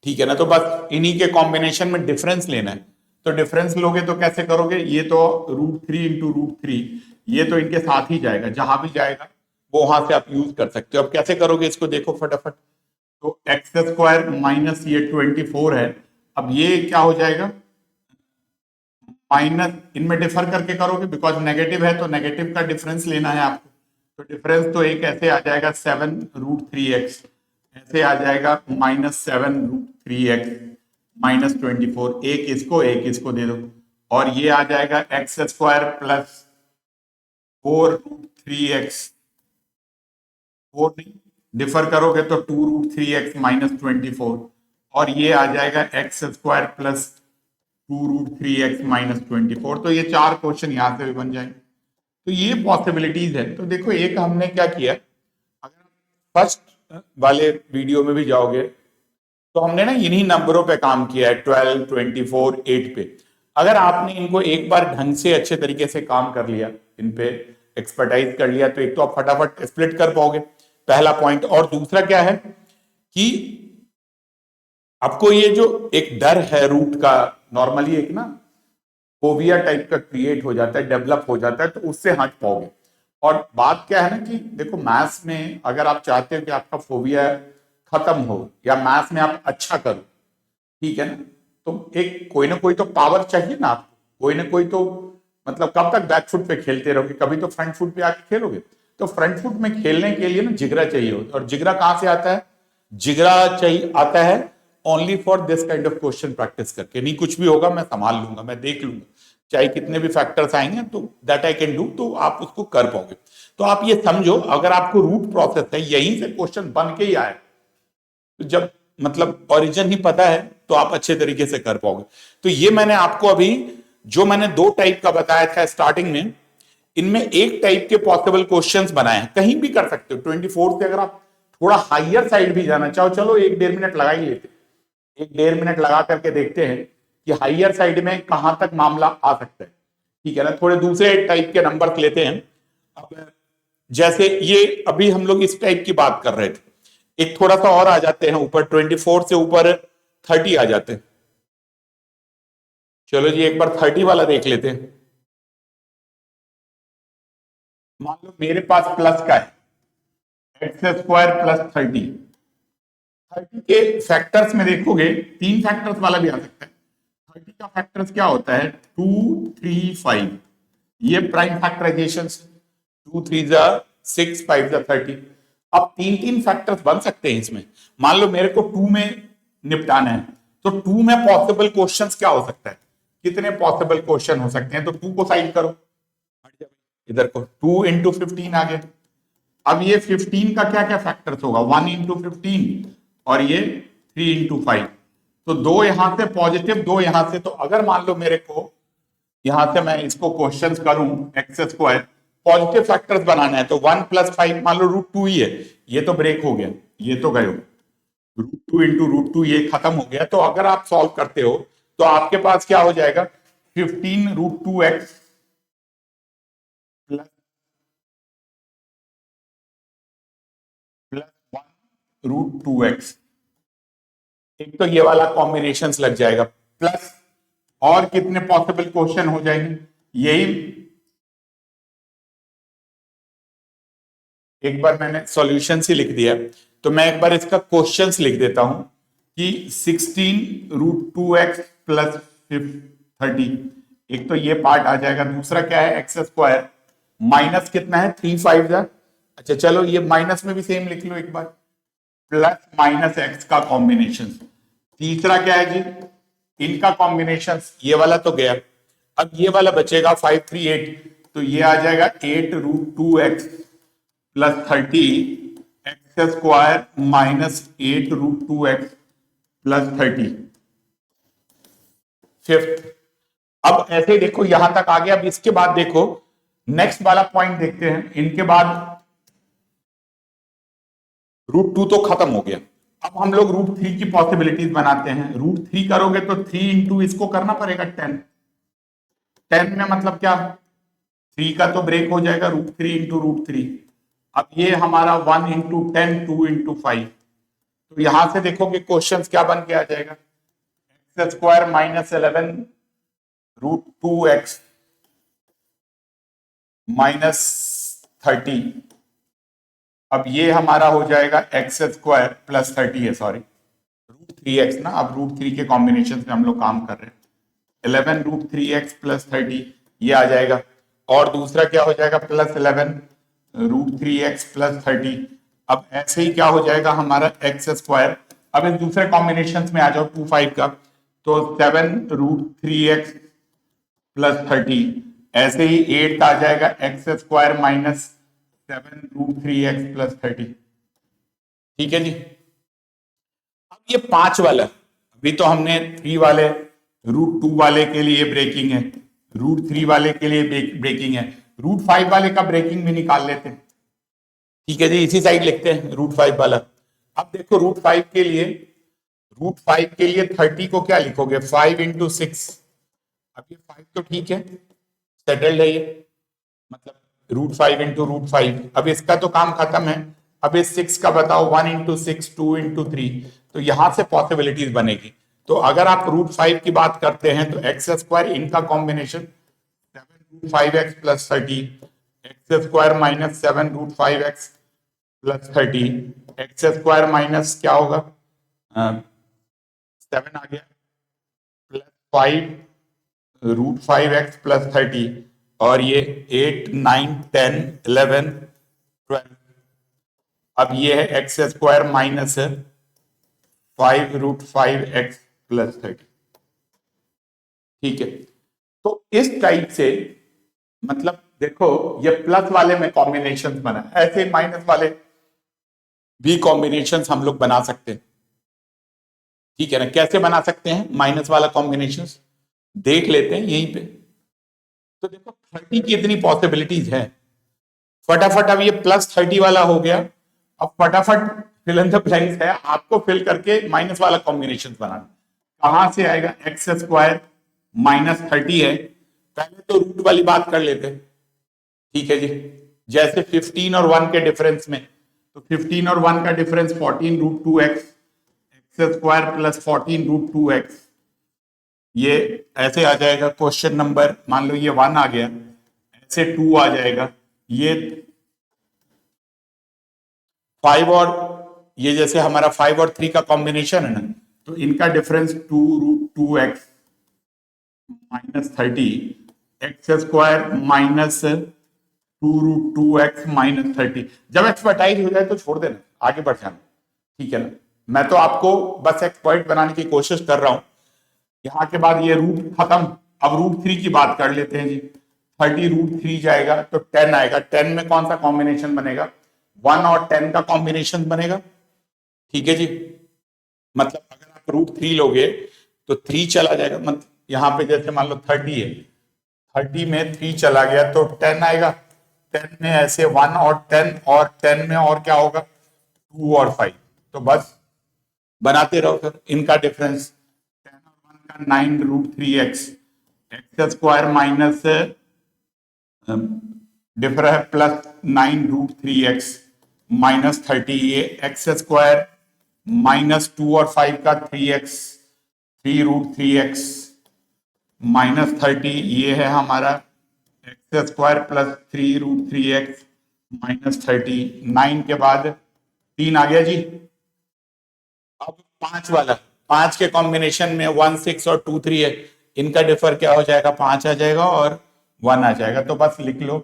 ठीक है ना, तो बस इन्हीं के कॉम्बिनेशन में डिफरेंस लेना है। तो डिफरेंस लोगे तो कैसे करोगे, ये तो रूट 3 इंटू रूट 3, ये तो इनके साथ ही जाएगा, जहां भी जाएगा वो वहां से आप यूज कर सकते हो। अब कैसे करोगे इसको देखो फटाफट, तो एक्स स्क्वायर माइनस ये 24 है, अब ये क्या हो जाएगा, माइनस, इनमें डिफर करके करोगे, बिकॉज नेगेटिव है तो नेगेटिव का डिफरेंस लेना है आपको। तो डिफरेंस तो एक ऐसे आ जाएगा 7 रूट 3 एक्स, ऐसे आ जाएगा माइनस 7 रूट 3 एक्स माइनस 24, एक इसको दे दो, और ये आ जाएगा x square plus 4 root 3 x, 4 नहीं, डिफर करोगे तो 2 रूट 3 एक्स माइनस 24, और ये आ जाएगा x square plus 2 root 3 x minus 24। तो ये 4 क्वेश्चन यहां से भी बन जाएंगे। तो ये पॉसिबिलिटीज है। तो देखो एक हमने क्या किया, अगर फर्स्ट वाले वीडियो में भी जाओगे तो हमने ना इन्हीं नंबरों पे काम किया है, 12 24 8 पे। अगर आपने इनको एक बार ढंग से अच्छे तरीके से काम कर लिया, इन पे एक्सपर्टाइज कर लिया, तो एक तो आप फटाफट स्प्लिट कर पाओगे, पहला पॉइंट। और दूसरा क्या है कि आपको ये जो एक डर है रूट का, नॉर्मली एक ना फोबिया टाइप का क्रिएट हो जाता है, डेवलप हो जाता है, तो उससे हट पाओगे। और बात क्या है ना कि देखो मैथ्स में अगर आप चाहते हो कि आपका फोबिया खत्म हो या मैथ्स में आप अच्छा करो, ठीक है ना, तो एक कोई ना कोई तो पावर चाहिए ना आपको, कोई ना कोई तो, मतलब कब तक बैक फुट पे खेलते रहोगे, कभी तो फ्रंट फुट पे आके खेलोगे। तो फ्रंट फुट में खेलने के लिए ना जिगरा चाहिए होता है, और जिगरा कहां से आता है? जिगरा चाहिए आता है only for this kind of question practice करके। नहीं कुछ भी होगा मैं संभाल लूंगा, मैं देख लूंगा, चाहे कितने भी फैक्टर्स आएंगे तो दैट आई कैन डू, तो आप उसको कर पाओगे। तो आप ये समझो, अगर आपको रूट प्रोसेस है, यहीं से क्वेश्चन बन के ही आए, तो जब मतलब ओरिजिन ही पता है तो आप अच्छे तरीके से कर पाओगे। तो ये मैंने आपको अभी जो मैंने दो टाइप का बताया था स्टार्टिंग में, इनमें एक टाइप के पॉसिबल क्वेश्चंस बनाए हैं, कहीं भी कर सकते हो 24 से। अगर आप थोड़ा हाइयर साइड भी जाना चाहो, चलो 1-1.5 मिनट लगा ही लेते, 1-1.5 मिनट लगा करके देखते हैं कि हाइयर साइड में कहां तक मामला आ सकता है। ठीक है ना, थोड़े दूसरे टाइप के नंबर लेते हैं। अब जैसे ये अभी हम लोग इस टाइप की बात कर रहे थे, एक थोड़ा सा और आ जाते हैं ऊपर, 24 से ऊपर 30 आ जाते हैं। चलो जी एक बार 30 वाला देख लेते हैं। मान लो मेरे पास प्लस का है x² प्लस 30। 30 के फैक्टर्स में देखोगे 3 फैक्टर्स वाला भी आ सकता है। 30 का फैक्टर्स क्या होता है? 2, 3, 5। ये प्राइम फैक्टराइजेशन, 2 3 जा 6, 5 जा 30। अब 3-3 फैक्टर्स बन सकते हैं इसमें। मान लो मेरे को 2 में निपटाना है, तो 2 में पॉसिबल क्वेश्चंस क्या हो सकता है? कितने पॉसिबल क्वेश्चन हो सकते हैं? तो 2 को साइड करो, इधर को 2 इंटू 15 आ गया। अब ये 15 का क्या क्या फैक्टर्स होगा? 1 इंटू 15 और ये 3 इंटू 5। तो दो यहां से पॉजिटिव, दो यहां से। तो अगर मान लो मेरे को यहां से मैं इसको क्वेश्चंस करूं x², पॉजिटिव फैक्टर्स बनाना है, तो 1 प्लस 5 मान लो √2 ही है, ये तो ब्रेक हो गया, ये तो गए, √2 इंटू √2 ये खत्म हो गया। तो अगर आप सॉल्व करते हो तो आपके पास क्या हो जाएगा? 15 √2x प्लस 1 √2x। एक तो ये वाला कॉम्बिनेशन लग जाएगा, प्लस और कितने पॉसिबल क्वेश्चन हो जाएंगे? यही एक बार मैंने सॉल्यूशन ही लिख दिया, तो मैं एक बार इसका क्वेश्चंस लिख देता हूं कि 16 √2x प्लस 30। एक तो ये पार्ट आ जाएगा, दूसरा क्या है? x² माइनस कितना है? 3 5 जा। अच्छा चलो ये माइनस में भी सेम लिख लो एक बार, प्लस माइनस x का कॉम्बिनेशन। तीसरा क्या है जी? इनका कॉम्बिनेशन, ये वाला तो गया, अब ये वाला बचेगा 5 3 8। तो ये आ जाएगा 8 √2x plus 30 x² minus 8 √2x plus 30। Fifth, अब ऐसे देखो यहां तक आ गया। अब इसके बाद देखो नेक्स्ट वाला पॉइंट देखते हैं। इनके बाद √2 तो खत्म हो गया, अब हम लोग √3 की पॉसिबिलिटीज बनाते हैं। √3 करोगे तो 3 इंटू इसको करना पड़ेगा 10। 10 में मतलब क्या? 3 का तो ब्रेक हो जाएगा, √3 इंटू √3। अब ये हमारा 1 इंटू 10, 2 इंटू 5। तो यहां से देखो कि क्वेश्चन क्या बन के आ जाएगा? x² minus 11 √2x minus 30। अब ये हमारा हो जाएगा x² प्लस 30 है, सॉरी √3x ना। अब √3 के कॉम्बिनेशन से हम लोग काम कर रहे हैं। 11 √3x प्लस 30 ये आ जाएगा, और दूसरा क्या हो जाएगा? Plus 11 √3x plus 30। अब ऐसे ही क्या हो जाएगा हमारा x²। अब इस दूसरे कॉम्बिनेशन में आ जाओ 2 5 का, तो 7 √3x प्लस 30। ऐसे ही 8 आ जाएगा x² माइनस 7 √3x प्लस 30। ठीक है जी। अब ये 5 वाला, अभी तो हमने 3 वाले, √2 वाले के लिए ब्रेकिंग है, √3 वाले के लिए ब्रेकिंग है, √5 वाले का ब्रेकिंग भी निकाल लेते हैं। ठीक है जी, इसी साइड लिखते हैं √5 वाला। अब देखो √5 के लिए 30 को क्या लिखोगे? 5 इंटू 6। अब ये 5 तो ठीक है, सेटल्ड है ये, मतलब √5 इंटू √5। अब इसका तो काम खत्म है। अब इस 6 का बताओ, 1 इंटू 6, 2 इंटू 3। तो यहां से पॉसिबिलिटीज बनेगी। तो अगर आप √5 की बात करते हैं तो x² इनका combination 7 √5x plus 30, x² minus 7 √5x plus 30, x² minus क्या होगा? 7 आ गया, प्लस 5 √5x प्लस 30, और ये 8 9 10 11 अब ये है X square minus 5√5x plus 30। ठीक है, तो इस टाइप से मतलब देखो ये प्लस वाले में कॉम्बिनेशन बना, ऐसे माइनस वाले भी कॉम्बिनेशन हम लोग बना सकते हैं। ठीक है ना, कैसे बना सकते हैं माइनस वाला कॉम्बिनेशन, देख लेते हैं यहीं पे। तो देखो 30 की इतनी पॉसिबिलिटीज है, फटाफट अब ये +30 वाला हो गया। अब फटाफट फिल इन द ब्लैंक्स है, आपको फिल करके माइनस वाला कॉम्बिनेशन बनाना। कहां से आएगा, एक्स स्क्वायर माइनस 30 है, पहले तो रूट वाली बात कर लेते हैं। ठीक है जी, जैसे 15 और 1 के डिफरेंस में, तो 15 और 1 का difference 14√2x, x square plus 14√2x, ये ऐसे आ जाएगा। क्वेश्चन नंबर मान लो ये 1 आ गया, ऐसे 2 आ जाएगा, ये 5 और ये जैसे हमारा 5 और 3 का कॉम्बिनेशन है ना, तो इनका difference 2√2x minus 30, x square minus 2√2x minus 30। जब एक्सपर्टाइज हो जाए तो छोड़ देना, आगे बढ़ जाना। ठीक है ना, मैं तो आपको बस एक्सपर्ट बनाने की कोशिश कर रहा हूं। यहां के बाद ये रूट खत्म, अब √3 की बात कर लेते हैं जी। 30√3 जाएगा तो 10 आएगा, 10 में कौन सा कॉम्बिनेशन बनेगा, 1 और 10 का कॉम्बिनेशन बनेगा। ठीक है जी, मतलब अगर आप √3 लोगे तो 3 चला जाएगा, मतलब यहां पे जैसे मान लो 30 है, 30 में 3 चला गया तो 10 आएगा, 10 में ऐसे 1 और 10, और 10 में और क्या होगा, 2 और 5। तो बस बनाते रहो फिर इनका डिफरेंस, 10 और 1 का 9√3x, x square minus differ है प्लस 9√3x माइनस 30, ये एक्स स्क्वायर माइनस 2 और 5 का 3x, 3√3x माइनस 30, ये है हमारा x square plus 3√3x minus 30। 9 के बाद 3 आ गया जी। अब 5 वाला, 5 के कॉम्बिनेशन में 1 6 और 2 3 है, इनका डिफर क्या हो जाएगा, 5 आ जाएगा और 1 आ जाएगा। तो बस लिख लो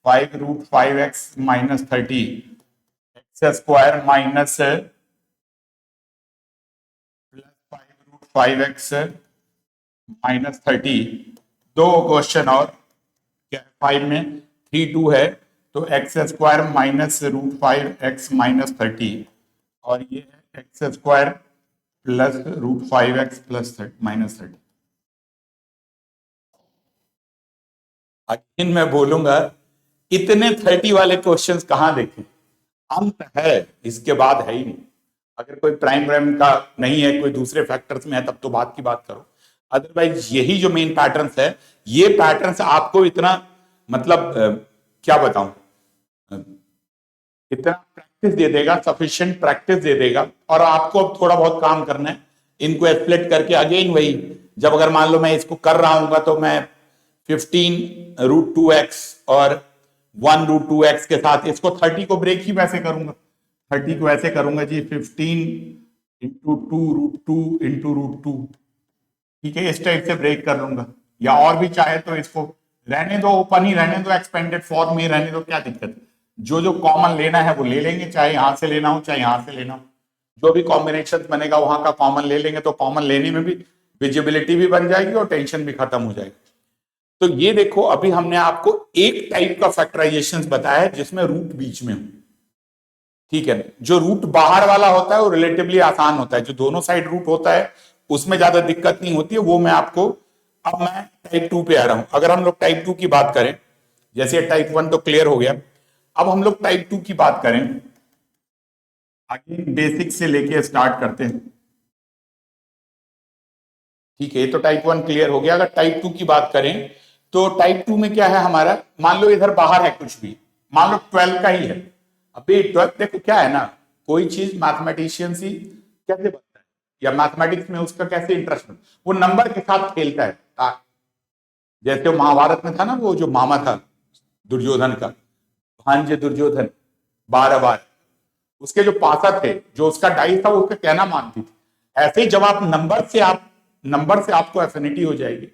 5√5x minus 30, x square minus plus 5√5x minus 30। दो क्वेश्चन और, क्या 5 में 3 2 है, तो X square minus √5x minus 30, और ये है X square plus √5x plus minus 30। Again मैं बोलूंगा इतने 30 वाले क्वेश्चंस कहां देखे, अंत है इसके बाद है ही नहीं। अगर कोई प्राइम रैम का नहीं है, कोई दूसरे फैक्टर्स में है, तब तो बात की बात करो। अदरवाइज यही जो मेन पैटर्न्स है, ये पैटर्न्स आपको इतना मतलब क्या बताऊं, इतना प्रैक्टिस दे देगा, सफिशिएंट प्रैक्टिस दे देगा, और आपको अब थोड़ा बहुत काम करना है इनको एस्प्लिट करके। अगेन वही, जब अगर मान लो मैं इसको कर रहा हूं तो मैं 15√2x और 1√2x के साथ इसको 30 को ब्रेक ही वैसे करूंगा, 30 को ऐसे करूंगा जी, 15 × 2√2 × √2। ठीक है, इस टाइप से ब्रेक कर लूंगा, या और भी चाहे तो इसको रहने दो, ओपन ही रहने दो, एक्सपेंडेड फॉर्म में रहने दो, क्या दिक्कत है। जो जो कॉमन लेना है वो ले लेंगे, चाहे यहां से लेना हो चाहे यहां से लेना हो, जो भी कॉम्बिनेशन बनेगा वहां का कॉमन ले लेंगे, तो कॉमन लेने में भी विजिबिलिटी भी बन जाएगी और टेंशन भी खत्म हो जाएगी। तो ये देखो, अभी हमने आपको एक टाइप का फैक्टराइजेशन बताया है जिसमें रूट बीच में हो। ठीक है, जो रूट बाहर वाला होता है वो रिलेटिवली आसान होता है, जो दोनों साइड रूट होता है उसमें ज्यादा दिक्कत नहीं होती है, वो मैं आपको, अब मैं टाइप 2 पे आ रहा हूं। अगर हम लोग टाइप 2 की बात करें, जैसे टाइप 1 तो क्लियर हो गया, अब हम लोग टाइप 2 की बात करें, आगे बेसिक से लेके स्टार्ट करते हैं। ठीक है, ये तो टाइप 1 क्लियर हो गया। अगर टाइप 2 की बात करें तो टाइप 2 में क्या है हमारा, मान लो इधर बाहर है कुछ भी, मान लो 12 का ही है। अभी 12 देखो क्या है ना, कोई चीज मैथमेटिशियन ही कैसे बनता है, या मैथमेटिक्स में उसका कैसे इंटरेस्ट, वो नंबर के साथ खेलता है। जैसे महाभारत में था ना, वो जो मामा था दुर्योधन का, भांजे दुर्योधन 12 बार, उसके जो पासा थे, जो उसका डाई था, वो उसका कहना मानती थी। ऐसे ही जब आप नंबर से आपको एफिनिटी हो जाएगी,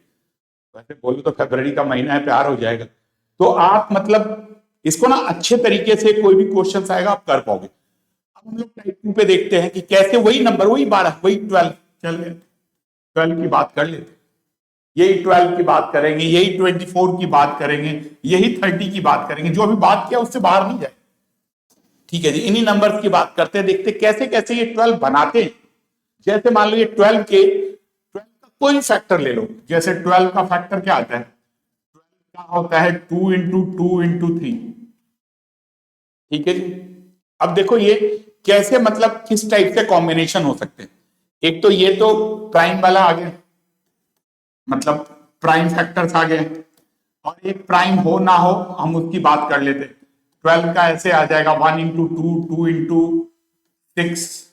वैसे बोलो तो फरवरी का महीना है, प्यार हो जाएगा, तो आप मतलब इसको ना अच्छे तरीके से कोई भी क्वेश्चन आएगा आप कर पाओगे। हम लोग टाइप 2 पे देखते हैं कि कैसे वही नंबर, वही 12, वही 12, चल गए 12 की बात कर लेते, यही 12 की बात करेंगे, यही 24 की बात करेंगे, यही 30 की बात करेंगे, जो अभी बात किया उससे बाहर नहीं जाए। ठीक है जी, इन्हीं नंबर्स की बात करते हैं, देखते कैसे कैसे ये 12 बनाते हैं। जैसे मान लो ये 12 का कोई फैक्टर ले लो, जैसे 12 का फैक्टर क्या आता है, 12 का होता है 2 × 2 × 3। ठीक है जी, अब देखो ये कैसे, मतलब किस टाइप से कॉम्बिनेशन हो सकते हैं। एक तो ये तो प्राइम वाला आ गया, मतलब प्राइम फैक्टर्स आ गए, और एक प्राइम हो ना हो हम उसकी बात कर लेते। 12 का ऐसे आ जाएगा 1 × 2, 2 × 6।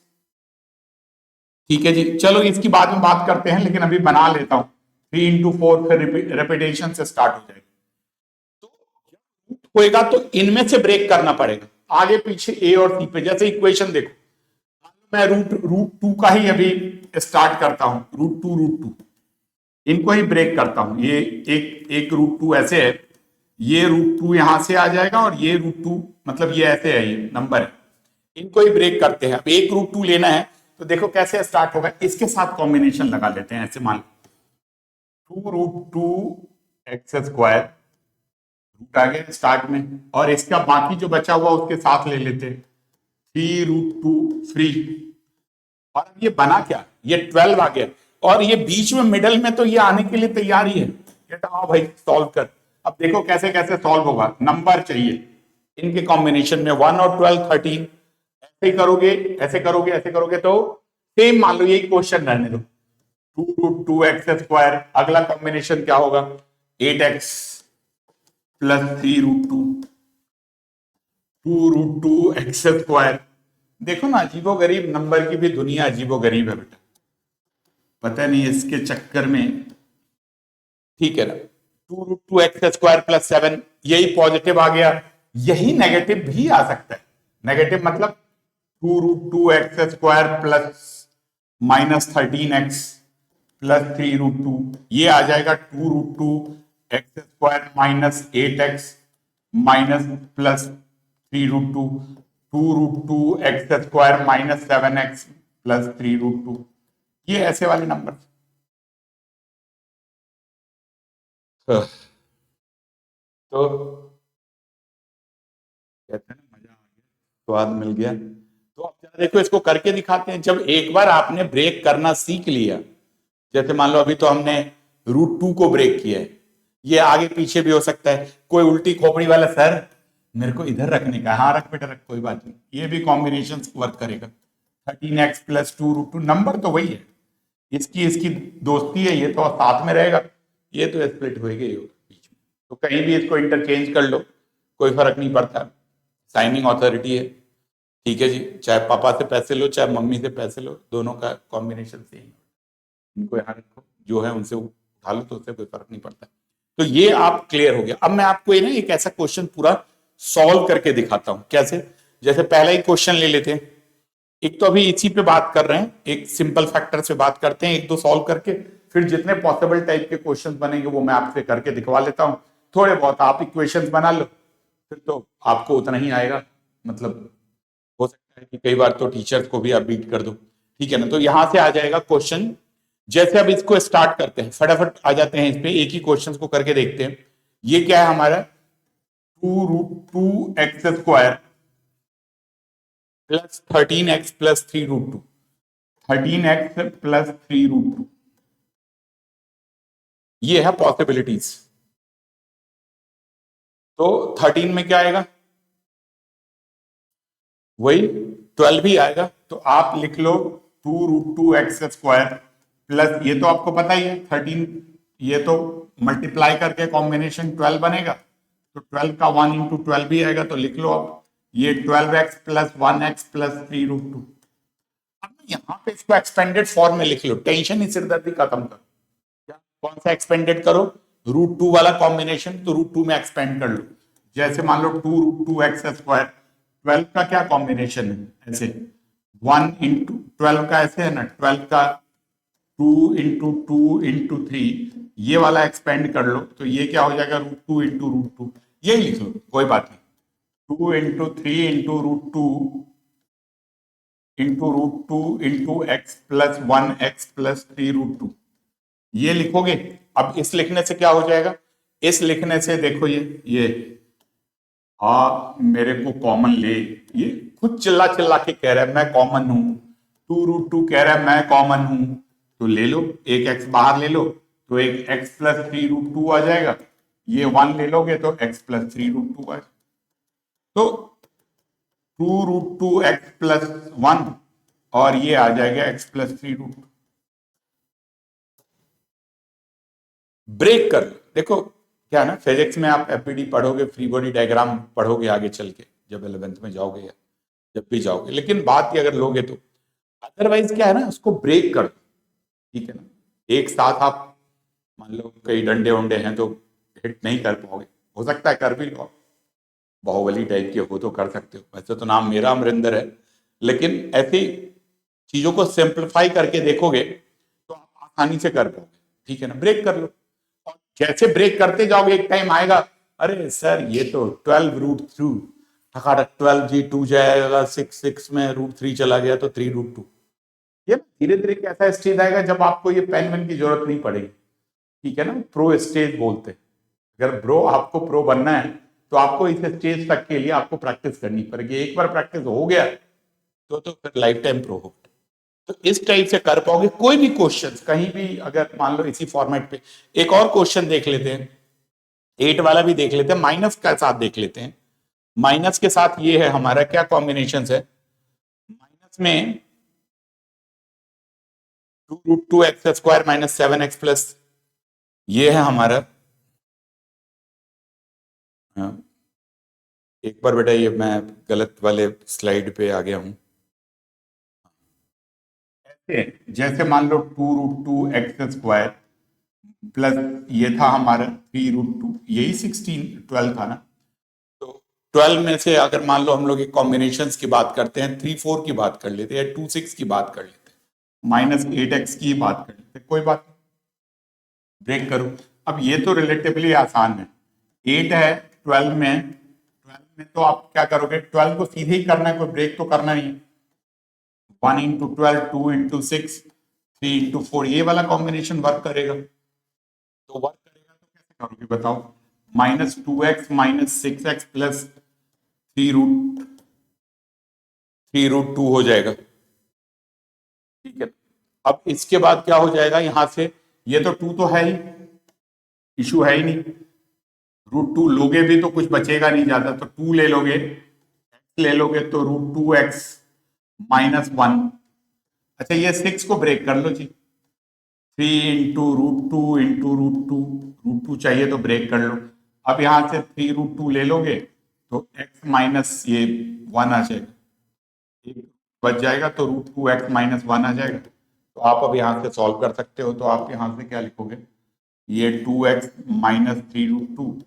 ठीक है जी, चलो इसकी बाद में बात करते हैं, लेकिन अभी बना लेता हूं। 3 × 4 फिर रेपिटेशन से स्टार्ट हो जाएगा। तो होएगा तो इनमें से ब्रेक करना पड़ेगा, आगे पीछे ए और सी पे। जैसे इक्वेशन देखो, मैं रूट टू का ही अभी स्टार्ट करता हूं, √2 इनको ही ब्रेक करता हूं। ये एक √2 ऐसे है, ये √2 यहां से आ जाएगा, और ये √2 मतलब ये ऐसे है, ये नंबर है, इनको ही ब्रेक करते हैं। अब एक √2 लेना है तो देखो कैसे स्टार्ट होगा, इसके साथ कॉम्बिनेशन लगा लेते हैं। ऐसे मान लो 2 √2 x² रूट आ गया स्टार्ट में, और इसका बाकी जो बचा हुआ उसके साथ ले लेते हैं 3 √2 और अब ये बना क्या, ये 12 आ गया, और ये बीच में मिडल में तो ये आने के लिए तैयार ही है। कहता हाँ भाई सॉल्व कर। अब देखो कैसे कैसे सॉल्व होगा, नंबर चाहिए इनके कॉम्बिनेशन में 1 और 12 13, ऐसे ही करोगे, ऐसे करोगे, ऐसे करोगे तो सेम मान लो यही क्वेश्चन रहने दो, 2 √2 x²। अगला कॉम्बिनेशन क्या होगा, 8x + 3 √2, 2 √2 x²। देखो ना, अजीबो गरीब नंबर की भी दुनिया अजीबो गरीब है बेटा, पता नहीं इसके चक्कर में। ठीक है ना, 2 √2 x² + 7, यही पॉजिटिव आ गया, यही नेगेटिव भी आ सकता है। नेगेटिव मतलब 2 √2 x² + -13x + 3 √2, ये आ जाएगा 2 √2 x² - 8x +3 √2, 2 √2 x² - 7x +3 √2, ये ऐसे वाले नंबर। तो कहते हैं ना, मजा आ गया, स्वाद मिल गया। तो अब जरा देखो इसको करके दिखाते हैं। जब एक बार आपने ब्रेक करना सीख लिया, जैसे मान लो अभी तो हमने √2 को ब्रेक किया है, ये आगे पीछे भी हो सकता है। कोई उल्टी खोपड़ी वाला, सर मेरे को इधर रखने का, हाँ रख बेटा रख, कोई बात नहीं, ये भी कॉम्बिनेशन वर्क करेगा। 13x + 2 √2, नंबर तो वही है, इसकी इसकी दोस्ती है, ये तो साथ में रहेगा, ये तो स्प्लिट हो गई होगा बीच में। तो कहीं भी इसको इंटरचेंज कर लो, कोई फर्क नहीं पड़ता, साइनिंग अथॉरिटी है। ठीक है जी, चाहे पापा से पैसे लो चाहे मम्मी से पैसे लो, दोनों का कॉम्बिनेशन सेम। इनको यहाँ रखो, जो है उनसे उठा लो, तो उससे कोई फर्क नहीं पड़ता। तो ये आप क्लियर हो गया। अब मैं आपको ये ना एक ऐसा क्वेश्चन पूरा सॉल्व करके दिखाता हूं। कैसे, जैसे पहला ही क्वेश्चन ले लेते हैं, एक तो अभी इसी पे बात कर रहे हैं, एक सिंपल फैक्टर से बात करते हैं, एक दो सॉल्व करके फिर जितने पॉसिबल टाइप के क्वेश्चंस बनेंगे वो मैं आपसे करके दिखवा लेता हूं। थोड़े बहुत आप इक्वेशंस बना लो, फिर तो आपको उतना ही आएगा, मतलब हो सकता है कि कई बार तो टीचर्स को भी आप बीट कर दो। ठीक है ना, तो यहां से आ जाएगा क्वेश्चन। जैसे अब इसको स्टार्ट करते हैं, फटाफट आ जाते हैं इस पे, एक ही क्वेश्चन को करके देखते हैं। ये क्या है हमारा, 2 √2 x² + 13x + 3 √2, 13x + 3 √2, ये है पॉसिबिलिटीज। तो 13 में क्या आएगा, वही 12 ही आएगा। तो आप लिख लो 2 √2 x² प्लस, ये तो आपको पता ही है 13, ये तो मल्टीप्लाई करके कॉम्बिनेशन 12 बनेगा, तो 12 का 1 × 12 भी आएगा। तो लिख लो आप, ये 12x + 1x + 3 √2। अब यहाँ पे इसको एक्सपेंडेड फॉर्म में लिख लो, टेंशन ही सिरदर्दी खत्म करो। क्या, कौन सा एक्सपेंडेड करो, √2 वाला कॉम्बिनेशन, तो √2 में एक्सपेंड कर लो। जैसे मान लो 2 √2 x², 12 का क्या कॉम्बिनेशन है, ऐसे 1 × 12 का ऐसे है ना, 12 का 2 × 2 × 3, ये वाला एक्सपेंड कर लो, तो ये क्या हो जाएगा, √2 × √2, यही लिख लो, कोई बात नहीं। 2 × 3 × √2 into root two into x plus 1x plus 3√2 ये लिखोगे। अब इस लिखने से क्या हो जाएगा, इस लिखने से देखो ये मेरे को कॉमन ले, ये खुद चिल्ला चिल्ला के कह रहा है मैं कॉमन हूं, 2√2 कह रहा है मैं कॉमन हूं, तो ले लो, एक x बाहर ले लो तो एक x प्लस 3√2 आ जाएगा, ये 1 ले लोगे तो x प्लस 3√2 आ जाएगा, तो 2√2 x प्लस 1 और ये आ जाएगा x प्लस 3√2। ब्रेक कर लो। देखो क्या है ना, फिजिक्स में आप एफबीडी पढ़ोगे, फ्री बॉडी डायग्राम पढ़ोगे आगे चल के जब 11th में जाओगे या जब भी जाओगे, लेकिन बात ही अगर लोगे तो अदरवाइज क्या है ना, उसको ब्रेक कर दो, ठीक है ना। एक साथ आप मान लो कई डंडे वंडे हैं तो हिट नहीं कर पाओगे, हो सकता है कर भी लो, बाहुबली टाइप के हो तो कर सकते हो, वैसे तो नाम मेरा अमरिंदर है, लेकिन ऐसी चीजों को सिंप्लीफाई करके देखोगे तो आप आसानी से कर पाओगे, ठीक है ना। ब्रेक कर लो, और जैसे ब्रेक करते जाओगे एक टाइम आएगा, अरे सर ये तो 12√3 ठकाठक 12g2 जाएगा, 6 में √3 चला गया तो 3√2। ये धीरे धीरे कैसा स्टेज आएगा जब आपको ये पेन वेन की जरूरत नहीं पड़ेगी, ठीक है ना। प्रो स्टेज बोलते हैं, अगर ब्रो आपको प्रो बनना है तो आपको इस स्टेज तक के लिए आपको प्रैक्टिस करनी पड़ेगी, एक बार प्रैक्टिस हो गया तो फिर लाइफ टाइम प्रो हो। तो इस टाइप से कर पाओगे कोई भी क्वेश्चन कहीं भी, अगर मान लो इसी फॉर्मेट पे एक और क्वेश्चन देख लेते हैं, 8 वाला भी देख लेते हैं, माइनस के साथ देख लेते हैं। माइनस के साथ ये है हमारा क्या कॉम्बिनेशन है, माइनस में 2√2x² माइनस 7x प्लस, ये है हमारा, हाँ, एक बार बेटा ये मैं गलत वाले स्लाइड पे आ गया हूं, जैसे मान लो 2√2x² प्लस ये था हमारा 3√2, यही 12 था ना, तो 12 में से अगर मान लो हम लोग एक कॉम्बिनेशन की बात करते हैं, 3/4 की बात कर लेते हैं, 2/6 की बात कर लेते हैं, -8x की बात कर लेते हैं, कोई बात नहीं, ब्रेक करो। अब ये तो रिलेटिवली आसान है, 8 है 12 में तो आप क्या करोगे, 12 को सीधे ही करना है, कोई ब्रेक तो करना नहीं है, 1 इंटू 12, 2 इंटू 6, 3 इंटू 4, ये वाला कॉम्बिनेशन वर्क करेगा, तो वर्क करेगा तो कैसे करोगे बताओ, -2x माइनस 6x प्लस 3√2 हो जाएगा, ठीक है। अब इसके बाद क्या हो जाएगा, यहां से ये तो 2 तो है ही, इशू है ही नहीं, √2 लोगे भी तो कुछ बचेगा नहीं ज्यादा, तो 2 ले लोगे, x ले लोगे तो √2x माइनस 1, अच्छा ये 6 को ब्रेक कर लो जी, 3 इंटू √2 इंटू √2 चाहिए तो ब्रेक कर लो। अब यहां से 3√2 ले लोगे तो x माइनस ये 1 आ जाएगा, एक बच जाएगा तो √2x माइनस 1 आ जाएगा, तो आप अब यहां से सॉल्व कर सकते हो, तो आप यहां से क्या लिखोगे, ये 2x minus 3√2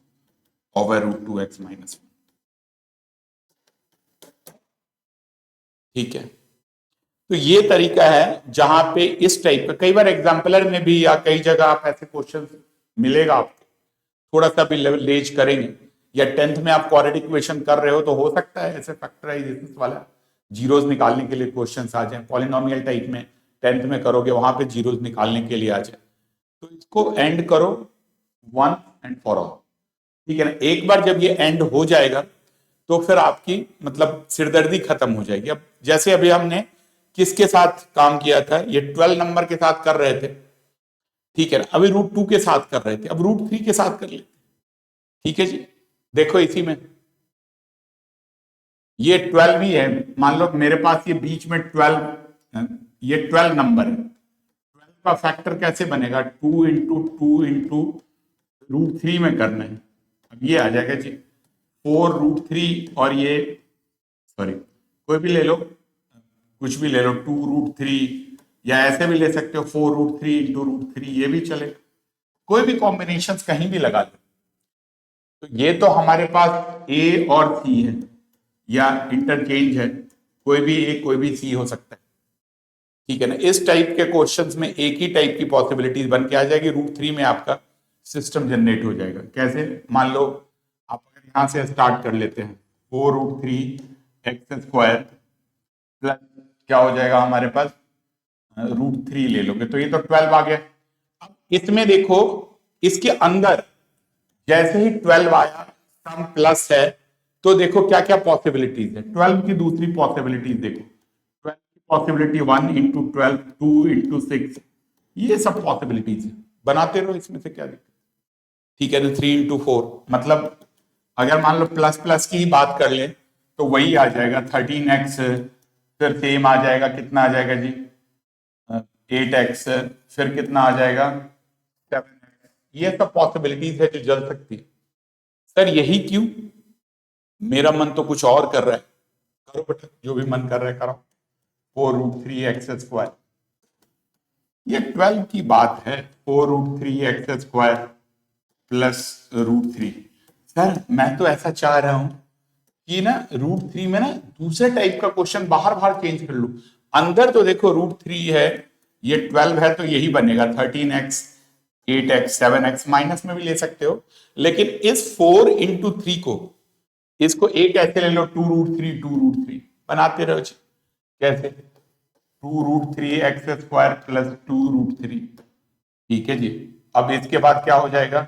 over √2x minus 1, ठीक है। तो ये तरीका है जहां पे इस टाइप का, कई बार एग्जाम्पलर में भी या कई जगह आप ऐसे क्वेश्चन मिलेगा आपको, थोड़ा सा भी लेवलेज करेंगे, या 10th में आप क्वाड्रेटिक इक्वेशन कर रहे हो तो हो सकता है ऐसे फैक्टराइजेशन वाला जीरोस निकालने के लिए क्वेश्चंस आ जाए, पॉलिनोमियल टाइप में 10th में करोगे वहां पे जीरोस निकालने के लिए आ जाए, तो इसको एंड करो वन एंड फॉर ऑल, ठीक है ना। एक बार जब ये एंड हो जाएगा तो फिर आपकी मतलब सिरदर्दी खत्म हो जाएगी। अब जैसे अभी हमने किसके साथ काम किया था, ये 12 नंबर के साथ कर रहे थे, ठीक है ना, अभी √2 के साथ कर रहे थे, अब √3 के साथ कर लेते, ठीक है जी। देखो इसी में ये 12 ही है, मान लो मेरे पास ये बीच में 12, ये 12 नंबर है, 12 का फैक्टर कैसे बनेगा, 2 इंटू 2 इंटू √3 में करना है, अब ये आ जाएगा जी 4√3, और ये सॉरी कोई भी ले लो, कुछ भी ले लो, 2√3, या ऐसे भी ले सकते हो 4√3 इंटू √3, ये भी चलेगा, कोई भी कॉम्बिनेशन कहीं भी लगा लो। तो ये तो हमारे पास ए और सी है या इंटरचेंज है, कोई भी ए कोई भी सी हो सकता है, ठीक है ना। इस टाइप के क्वेश्चंस में एक ही टाइप की पॉसिबिलिटीज बन के आ जाएगी, √3 में आपका सिस्टम जनरेट हो जाएगा। कैसे, मान लो आप अगर यहां से स्टार्ट कर लेते हैं, 4√3 x² प्लस क्या हो जाएगा हमारे पास, √3 ले लोगे तो ये तो 12 आ गया। अब इसमें देखो, इसके अंदर जैसे ही 12 आया, सम प्लस है, तो देखो क्या क्या पॉसिबिलिटीज है। 12 की दूसरी पॉसिबिलिटीज देखो, 12 की पॉसिबिलिटी 1 इंटू 12, 2 इंटू 6, ये सब पॉसिबिलिटीज है, बनाते रहो, इसमें से क्या दिक्कत। ठीक है, तो 3 इंटू 4, मतलब अगर मान लो प्लस प्लस की ही बात कर ले तो वही आ जाएगा 13x, फिर सेम आ जाएगा, कितना आ जाएगा जी 8x, फिर कितना आ जाएगा 7x। ये सब पॉसिबिलिटीज है जो जल सकती है। सर यही क्यों, मेरा मन तो कुछ और कर रहा है। करो बेटा, जो भी मन कर रहा है करो। 4√3x², ये 12 की बात है। 4√3x² plus √3। सर मैं तो ऐसा चाह रहा हूं कि ना √3 में ना दूसरे टाइप का क्वेश्चन बाहर बाहर चेंज कर लूं। अंदर तो देखो √3 है, ये 12 है, तो यही बनेगा 13x, 8x, 7x, माइनस में भी ले सकते हो। लेकिन इस 4 इंटू 3 को, इसको एक ऐसे ले लो 2√3, 2√3 बनाते रहो जी। कैसे, 2√3x² प्लस 2√3। ठीक है जी। अब इसके बाद क्या हो जाएगा,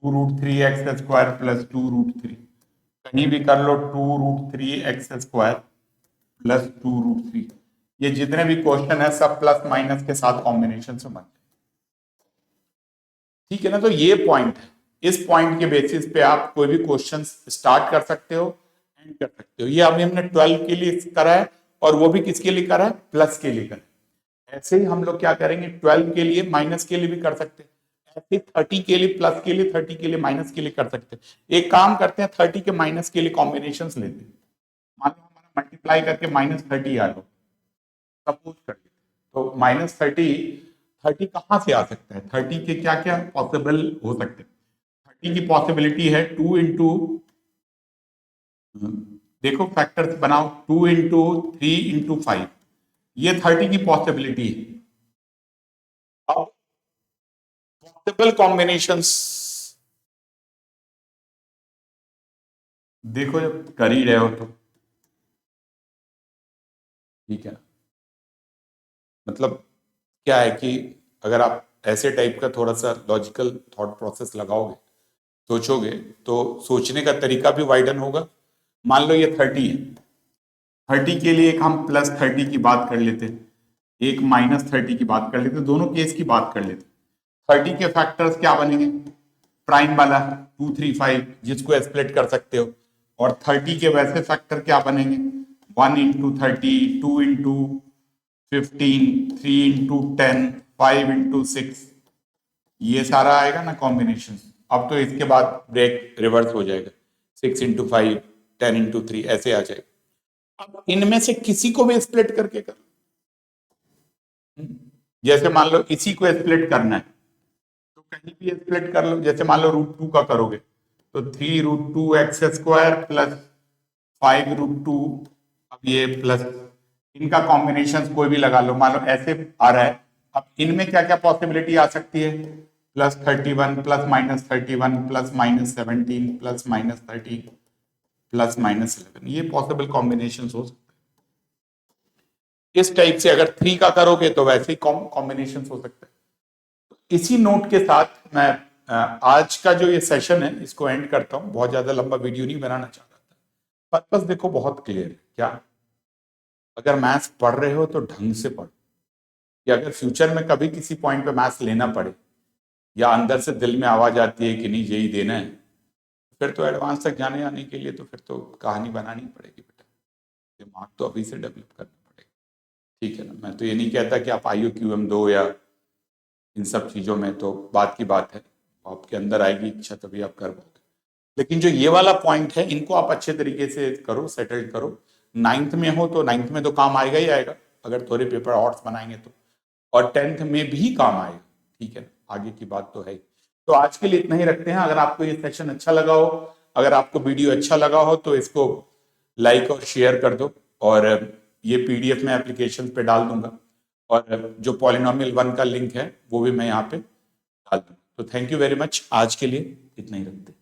2√3x² प्लस 2√3, कहीं भी कर लो 2√3x² प्लस 2√3। ये जितने भी क्वेश्चन है सब प्लस माइनस के साथ कॉम्बिनेशन से बनते हैं। ठीक है ना, तो ये पॉइंट है। इस पॉइंट के बेसिस पे आप कोई भी क्वेश्चन स्टार्ट कर सकते हो, एंड कर सकते हो। ये अभी हमने 12 के लिए करा है, और वो भी किसके लिए करा है, प्लस के लिए करा है। ऐसे ही हम लोग क्या करेंगे, 12 के लिए माइनस के लिए भी कर सकते हैं, ऐसे 30 के लिए प्लस के लिए, 30 के लिए माइनस के लिए कर सकते हैं। एक काम करते हैं, 30 के माइनस के लिए कॉम्बिनेशन लेते हैं। मान लो हमारा मल्टीप्लाई करके -30 आ लो, सपोज कर लेते, तो -30 कहां से आ सकता है, 30 के क्या क्या पॉसिबल हो सकते हैं। 30 की पॉसिबिलिटी है 2 इंटू, देखो फैक्टर्स बनाओ, 2 इंटू 3 इंटू 5, ये 30 की पॉसिबिलिटी है। अब पॉसिबल कॉम्बिनेशंस देखो, जब कर ही रहे हो तो ठीक है। मतलब क्या है कि अगर आप ऐसे टाइप का थोड़ा सा लॉजिकल थॉट प्रोसेस लगाओगे, सोचोगे, तो सोचने का तरीका भी वाइडन होगा। मान लो ये 30 है, 30 के लिए एक हम +30 की बात कर लेते, एक -30 की बात कर लेते, दोनों केस की बात कर लेते। 30 के फैक्टर्स क्या बनेंगे, प्राइम वाला 2, 3, 5, जिसको स्प्लिट कर सकते हो। और 30 के वैसे फैक्टर क्या बनेंगे, 1 इंटू 30, 2 इंटू 15, 3 इंटू 10, 5 इंटू 6, ये सारा आएगा ना कॉम्बिनेशन। अब तो इसके बाद ब्रेक रिवर्स हो जाएगा, 6 इंटू 5, 10 इंटू 3, ऐसे आ जाएगा। अब इनमें से किसी को भी स्प्लिट करके कर, जैसे मान लो इसी को स्प्लिट करना है तो कहीं भी स्प्लिट कर लो। जैसे मान लो √2 का करोगे तो 3√2x² प्लस 5√2, अब ये प्लस, इनका कॉम्बिनेशन कोई भी लगा लो, मान लो ऐसे आ रहा है। अब इनमें क्या क्या पॉसिबिलिटी आ सकती है, +31 प्लस -31 प्लस -17 प्लस -13 प्लस -11, ये पॉसिबल कॉम्बिनेशन हो सकते हैं। इस टाइप से अगर 3 का करोगे तो वैसे ही कॉम्बिनेशन हो सकते हैं। इसी नोट के साथ मैं आज का जो ये सेशन है इसको एंड करता हूं। बहुत ज्यादा लंबा वीडियो नहीं बनाना चाह रहा था। पर्पस देखो बहुत क्लियर है, क्या, अगर मैथ्स पढ़ रहे हो तो ढंग से पढ़ो, या अगर फ्यूचर में कभी किसी पॉइंट पे मैथ्स लेना पड़े, या अंदर से दिल में आवाज आती है कि नहीं यही देना है, फिर तो एडवांस तक जाने आने के लिए तो फिर तो कहानी बनानी पड़ेगी बेटा, दिमाग तो अभी से डेवलप करना पड़ेगा। ठीक है ना, मैं तो ये नहीं कहता कि आप IUQM दो या इन सब चीज़ों में, तो बात की बात है, आपके अंदर आएगी इच्छा तभी आप कर पाओगे। लेकिन जो ये वाला पॉइंट है इनको आप अच्छे तरीके से करो, सेटल करो। 9th में हो तो 9th में तो काम आएगा ही आएगा, अगर थोड़े पेपर ऑट्स बनाएंगे तो, और 10th में भी काम आएगा। ठीक है, आगे की बात तो है ही। तो आज के लिए इतना ही रखते हैं। अगर आपको ये सेशन अच्छा लगा हो, अगर आपको वीडियो अच्छा लगा हो तो इसको लाइक और शेयर कर दो, और ये PDF में एप्लीकेशन पे डाल दूंगा, और जो पॉलिनोमियल 1 का लिंक है वो भी मैं यहाँ पे डाल दूंगा। तो थैंक यू वेरी मच, आज के लिए इतना ही रखते हैं।